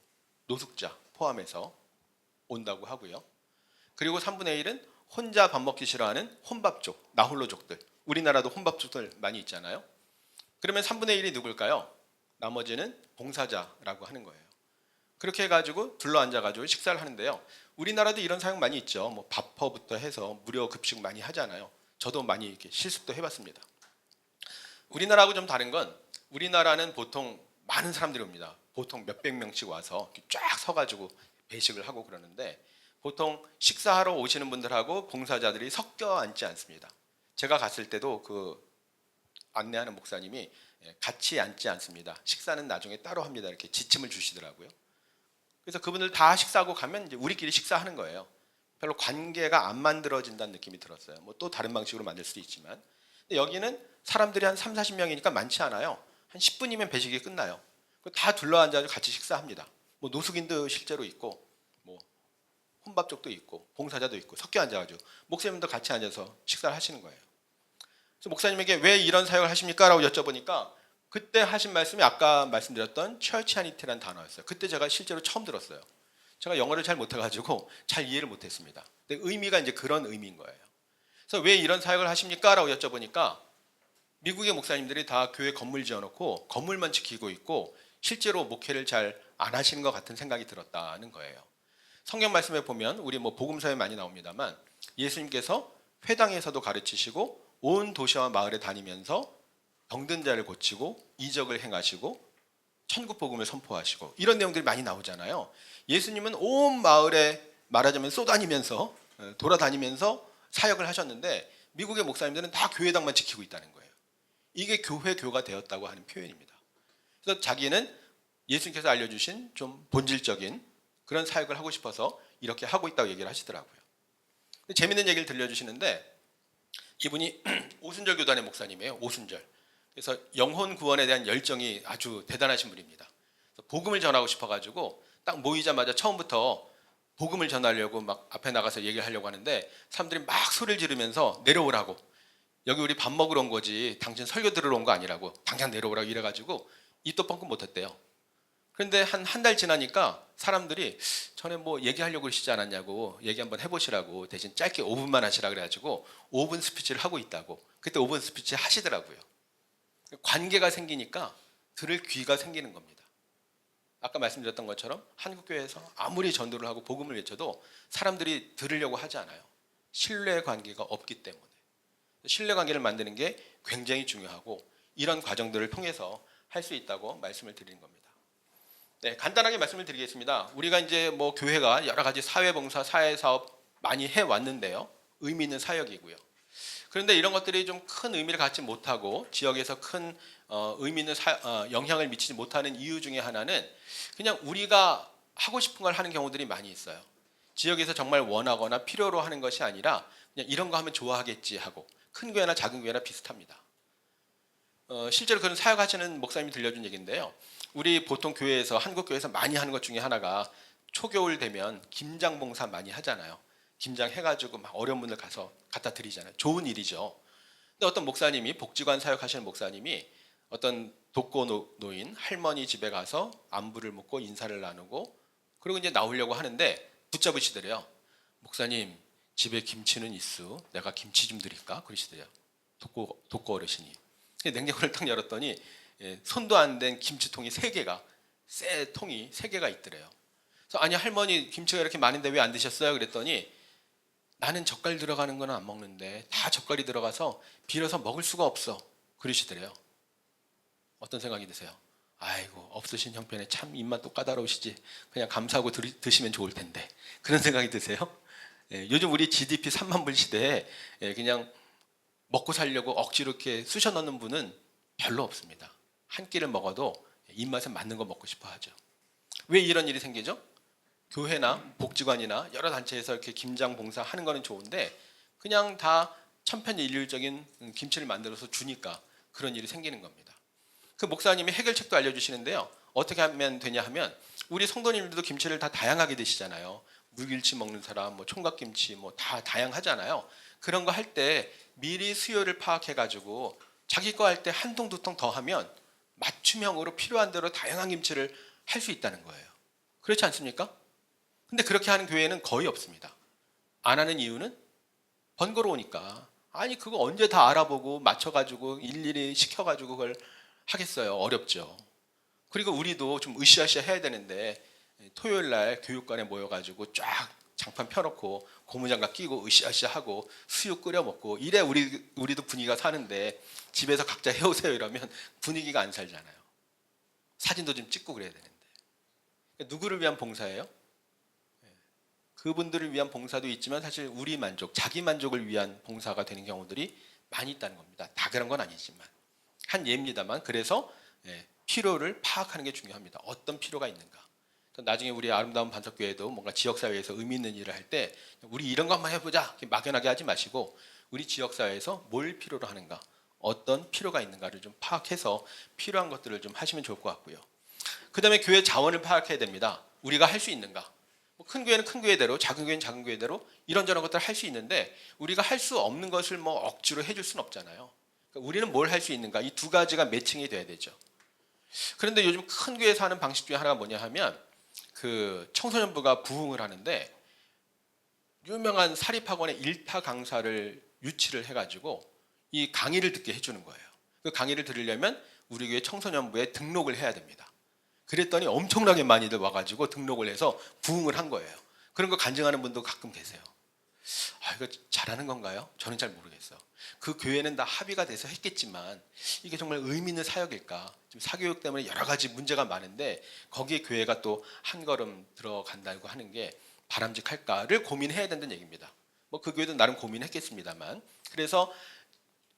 노숙자 포함해서 온다고 하고요. 그리고 3분의 1은 혼자 밥 먹기 싫어하는 혼밥족, 나홀로족들. 우리나라도 혼밥족들 많이 있잖아요. 그러면 3분의 1이 누굴까요? 나머지는 봉사자라고 하는 거예요. 그렇게 해가지고 둘러앉아가지고 식사를 하는데요. 우리나라도 이런 사용 많이 있죠. 뭐 밥퍼부터 해서 무료 급식 많이 하잖아요. 저도 많이 이렇게 실습도 해봤습니다. 우리나라하고 좀 다른 건, 우리나라는 보통 많은 사람들이 옵니다. 보통 몇백 명씩 와서 쫙 서가지고 배식을 하고 그러는데, 보통 식사하러 오시는 분들하고 봉사자들이 섞여 앉지 않습니다. 제가 갔을 때도 그 안내하는 목사님이 같이 앉지 않습니다. 식사는 나중에 따로 합니다. 이렇게 지침을 주시더라고요. 그래서 그분들 다 식사하고 가면 이제 우리끼리 식사하는 거예요. 별로 관계가 안 만들어진다는 느낌이 들었어요. 뭐 또 다른 방식으로 만들 수도 있지만, 근데 여기는 사람들이 한 3, 40명이니까 많지 않아요. 한 10분이면 배식이 끝나요. 다 둘러앉아서 같이 식사합니다. 뭐 노숙인도 실제로 있고, 뭐 혼밥족도 있고, 봉사자도 있고, 섞여 앉아가지고 목사님도 같이 앉아서 식사를 하시는 거예요. 그래서 목사님에게 왜 이런 사역을 하십니까? 라고 여쭤보니까 그때 하신 말씀이 아까 말씀드렸던 처치아니티라는 단어였어요. 그때 제가 실제로 처음 들었어요. 제가 영어를 잘 못해가지고 잘 이해를 못했습니다. 근데 의미가 이제 그런 의미인 거예요. 그래서 왜 이런 사역을 하십니까? 라고 여쭤보니까 미국의 목사님들이 다 교회 건물 지어놓고 건물만 지키고 있고 실제로 목회를 잘 안 하시는 것 같은 생각이 들었다는 거예요. 성경 말씀에 보면 우리 뭐 복음서에 많이 나옵니다만 예수님께서 회당에서도 가르치시고 온 도시와 마을에 다니면서 병든 자를 고치고 이적을 행하시고 천국 복음을 선포하시고 이런 내용들이 많이 나오잖아요. 예수님은 온 마을에 말하자면 쏘다니면서 돌아다니면서 사역을 하셨는데 미국의 목사님들은 다 교회당만 지키고 있다는 거예요. 이게 교회교가 되었다고 하는 표현입니다. 그래서 자기는 예수님께서 알려주신 좀 본질적인 그런 사역을 하고 싶어서 이렇게 하고 있다고 얘기를 하시더라고요. 재밌는 얘기를 들려주시는데 이분이 오순절 교단의 목사님이에요. 오순절. 그래서 영혼 구원에 대한 열정이 아주 대단하신 분입니다. 그래서 복음을 전하고 싶어가지고 딱 모이자마자 처음부터 복음을 전하려고 막 앞에 나가서 얘기하려고 하는데 사람들이 막 소리를 지르면서 내려오라고, 여기 우리 밥 먹으러 온 거지 당신 설교 들으러 온 거 아니라고 당장 내려오라고 이래가지고 입도 뻥끗 못했대요. 그런데 한 달 지나니까 사람들이 전에 뭐 얘기하려고 그러시지 않았냐고 얘기 한번 해보시라고 대신 짧게 5분만 하시라 그래가지고 5분 스피치를 하고 있다고. 그때 5분 스피치 하시더라고요. 관계가 생기니까 들을 귀가 생기는 겁니다. 아까 말씀드렸던 것처럼 한국교회에서 아무리 전도를 하고 복음을 외쳐도 사람들이 들으려고 하지 않아요. 신뢰 관계가 없기 때문에. 신뢰 관계를 만드는 게 굉장히 중요하고 이런 과정들을 통해서 할 수 있다고 말씀을 드리는 겁니다. 네, 간단하게 말씀을 드리겠습니다. 우리가 이제 뭐 교회가 여러 가지 사회봉사, 사회사업 많이 해왔는데요. 의미 있는 사역이고요. 그런데 이런 것들이 좀 큰 의미를 갖지 못하고 지역에서 큰 의미 있는 영향을 미치지 못하는 이유 중에 하나는 그냥 우리가 하고 싶은 걸 하는 경우들이 많이 있어요. 지역에서 정말 원하거나 필요로 하는 것이 아니라 그냥 이런 거 하면 좋아하겠지 하고 큰 교회나 작은 교회나 비슷합니다. 실제로 그런 사역하시는 목사님이 들려준 얘기인데요. 우리 보통 교회에서 한국 교회에서 많이 하는 것 중에 하나가 초겨울 되면 김장 봉사 많이 하잖아요. 김장 해가지고 막 어려운 분들 가서 갖다 드리잖아요. 좋은 일이죠. 근데 어떤 목사님이 복지관 사역하시는 목사님이 어떤 독거 노인 할머니 집에 가서 안부를 묻고 인사를 나누고 그리고 이제 나오려고 하는데 붙잡으시더래요. 목사님 집에 김치는 있어. 내가 김치 좀 드릴까? 그러시더래요. 독거 어르신이. 냉장고를 딱 열었더니 손도 안 댄 김치통이 3개가 새 통이 3개가 있더래요. 그래서 아니 할머니 김치가 이렇게 많은데 왜 안 드셨어요? 그랬더니 나는 젓갈 들어가는 건 안 먹는데 다 젓갈이 들어가서 비려서 먹을 수가 없어. 그러시더래요. 어떤 생각이 드세요? 아이고 없으신 형편에 참 입만 또 까다로우시지. 그냥 감사하고 드시면 좋을 텐데. 그런 생각이 드세요? 요즘 우리 GDP 3만 불 시대에 그냥 먹고 살려고 억지로 이렇게 쑤셔 넣는 분은 별로 없습니다. 한 끼를 먹어도 입맛에 맞는 거 먹고 싶어 하죠. 왜 이런 일이 생기죠? 교회나 복지관이나 여러 단체에서 이렇게 김장 봉사 하는 거는 좋은데 그냥 다 천편일률적인 김치를 만들어서 주니까 그런 일이 생기는 겁니다. 그 목사님이 해결책도 알려주시는데요. 어떻게 하면 되냐 하면 우리 성도님들도 김치를 다 다양하게 드시잖아요. 물김치 먹는 사람, 뭐 총각김치, 뭐 다 다양하잖아요. 그런 거 할 때 미리 수요를 파악해가지고 자기 거 할 때 한 통 두 통 더 하면 맞춤형으로 필요한 대로 다양한 김치를 할 수 있다는 거예요. 그렇지 않습니까? 근데 그렇게 하는 교회는 거의 없습니다. 안 하는 이유는 번거로우니까. 아니 그거 언제 다 알아보고 맞춰가지고 일일이 시켜가지고 그걸 하겠어요. 어렵죠. 그리고 우리도 좀 으쌰으쌰 해야 되는데 토요일 날 교육관에 모여가지고 쫙 장판 펴놓고 고무장갑 끼고 으쌰으쌰 하고 수육 끓여 먹고 이래 우리도 분위기가 사는데 집에서 각자 해오세요 이러면 분위기가 안 살잖아요. 사진도 좀 찍고 그래야 되는데. 누구를 위한 봉사예요? 그분들을 위한 봉사도 있지만 사실 우리 만족, 자기 만족을 위한 봉사가 되는 경우들이 많이 있다는 겁니다. 다 그런 건 아니지만 한 예입니다만 그래서 필요를 파악하는 게 중요합니다. 어떤 필요가 있는가. 나중에 우리 아름다운 반석교회도 뭔가 지역사회에서 의미 있는 일을 할 때 우리 이런 거 한번 해보자 막연하게 하지 마시고 우리 지역사회에서 뭘 필요로 하는가 어떤 필요가 있는가를 좀 파악해서 필요한 것들을 좀 하시면 좋을 것 같고요. 그 다음에 교회 자원을 파악해야 됩니다. 우리가 할 수 있는가. 큰 교회는 큰 교회대로 작은 교회는 작은 교회대로 이런저런 것들을 할 수 있는데 우리가 할 수 없는 것을 뭐 억지로 해줄 수는 없잖아요. 그러니까 우리는 뭘 할 수 있는가 이 두 가지가 매칭이 돼야 되죠. 그런데 요즘 큰 교회에서 하는 방식 중에 하나가 뭐냐 하면 그 청소년부가 부흥을 하는데 유명한 사립학원의 일타 강사를 유치를 해가지고 이 강의를 듣게 해주는 거예요. 그 강의를 들으려면 우리 교회 청소년부에 등록을 해야 됩니다. 그랬더니 엄청나게 많이들 와가지고 등록을 해서 부흥을 한 거예요. 그런 거 간증하는 분도 가끔 계세요. 아, 이거 잘하는 건가요? 저는 잘 모르겠어요. 그 교회는 다 합의가 돼서 했겠지만 이게 정말 의미 있는 사역일까? 지금 사교육 때문에 여러 가지 문제가 많은데 거기에 교회가 또 한 걸음 들어간다고 하는 게 바람직할까를 고민해야 된다는 얘기입니다. 뭐 그 교회도 나름 고민했겠습니다만 그래서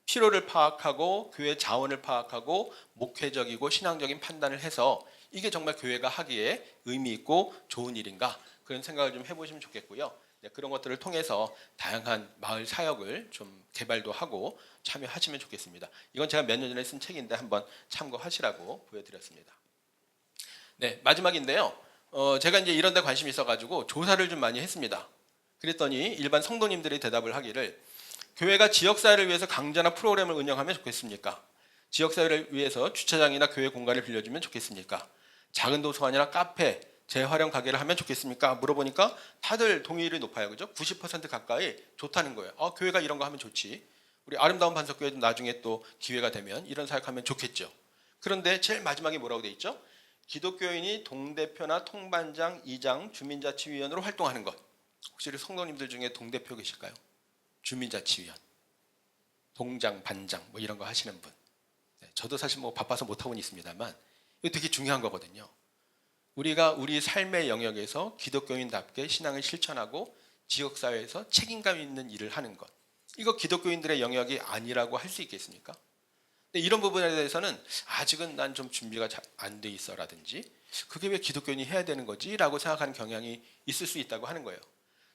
필요를 파악하고 교회 자원을 파악하고 목회적이고 신앙적인 판단을 해서 이게 정말 교회가 하기에 의미 있고 좋은 일인가 그런 생각을 좀 해보시면 좋겠고요. 그런 것들을 통해서 다양한 마을 사역을 좀 개발도 하고 참여하시면 좋겠습니다. 이건 제가 몇 년 전에 쓴 책인데 한번 참고하시라고 보여드렸습니다. 네, 마지막인데요. 제가 이제 이런 데 관심이 있어가지고 조사를 좀 많이 했습니다. 그랬더니 일반 성도님들이 대답을 하기를 교회가 지역사회를 위해서 강좌나 프로그램을 운영하면 좋겠습니까? 지역사회를 위해서 주차장이나 교회 공간을 빌려주면 좋겠습니까? 작은 도서관이나 카페, 재활용 가게를 하면 좋겠습니까? 물어보니까 다들 동의율이 높아요. 그죠? 90% 가까이 좋다는 거예요. 교회가 이런 거 하면 좋지. 우리 아름다운 반석교회도 나중에 또 기회가 되면 이런 사역하면 좋겠죠. 그런데 제일 마지막에 뭐라고 돼 있죠? 기독교인이 동대표나 통반장, 이장, 주민자치위원으로 활동하는 것. 혹시 우리 성도님들 중에 동대표 계실까요? 주민자치위원, 동장, 반장 뭐 이런 거 하시는 분. 네, 저도 사실 뭐 바빠서 못하고는 있습니다만 이거 되게 중요한 거거든요. 우리가 우리 삶의 영역에서 기독교인답게 신앙을 실천하고 지역사회에서 책임감 있는 일을 하는 것. 이거 기독교인들의 영역이 아니라고 할 수 있겠습니까? 근데 이런 부분에 대해서는 아직은 난 좀 준비가 안 돼 있어라든지 그게 왜 기독교인이 해야 되는 거지? 라고 생각하는 경향이 있을 수 있다고 하는 거예요.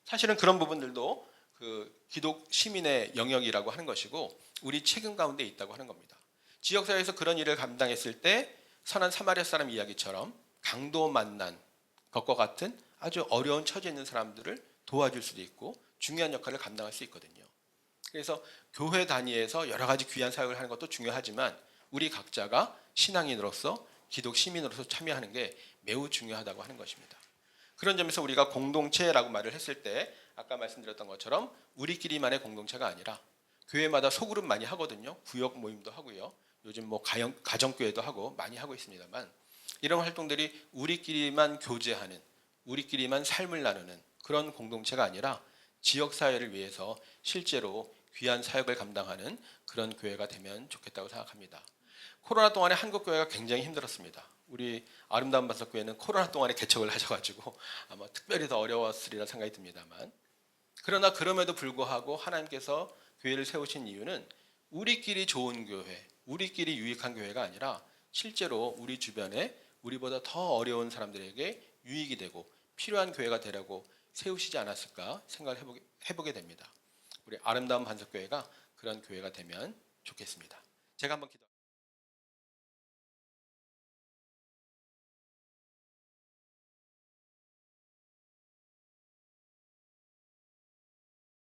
사실은 그런 부분들도 그 기독 시민의 영역이라고 하는 것이고 우리 책임 가운데 있다고 하는 겁니다. 지역사회에서 그런 일을 감당했을 때 선한 사마리아 사람 이야기처럼 강도 만난 것과 같은 아주 어려운 처지에 있는 사람들을 도와줄 수도 있고 중요한 역할을 감당할 수 있거든요. 그래서 교회 단위에서 여러 가지 귀한 사역을 하는 것도 중요하지만 우리 각자가 신앙인으로서 기독 시민으로서 참여하는 게 매우 중요하다고 하는 것입니다. 그런 점에서 우리가 공동체라고 말을 했을 때 아까 말씀드렸던 것처럼 우리끼리만의 공동체가 아니라 교회마다 소그룹 많이 하거든요. 구역 모임도 하고요. 요즘 뭐 가정교회도 하고 많이 하고 있습니다만 이런 활동들이 우리끼리만 교제하는 우리끼리만 삶을 나누는 그런 공동체가 아니라 지역사회를 위해서 실제로 귀한 사역을 감당하는 그런 교회가 되면 좋겠다고 생각합니다. 코로나 동안에 한국교회가 굉장히 힘들었습니다. 우리 아름다운 반석교회는 코로나 동안에 개척을 하셔가지고 아마 특별히 더 어려웠으리라 생각이 듭니다만 그러나 그럼에도 불구하고 하나님께서 교회를 세우신 이유는 우리끼리 좋은 교회, 우리끼리 유익한 교회가 아니라 실제로 우리 주변에 우리보다 더 어려운 사람들에게 유익이 되고 필요한 교회가 되려고 세우시지 않았을까 생각을 해보게 됩니다. 우리 아름다운 반석교회가 그런 교회가 되면 좋겠습니다. 제가 한번 기도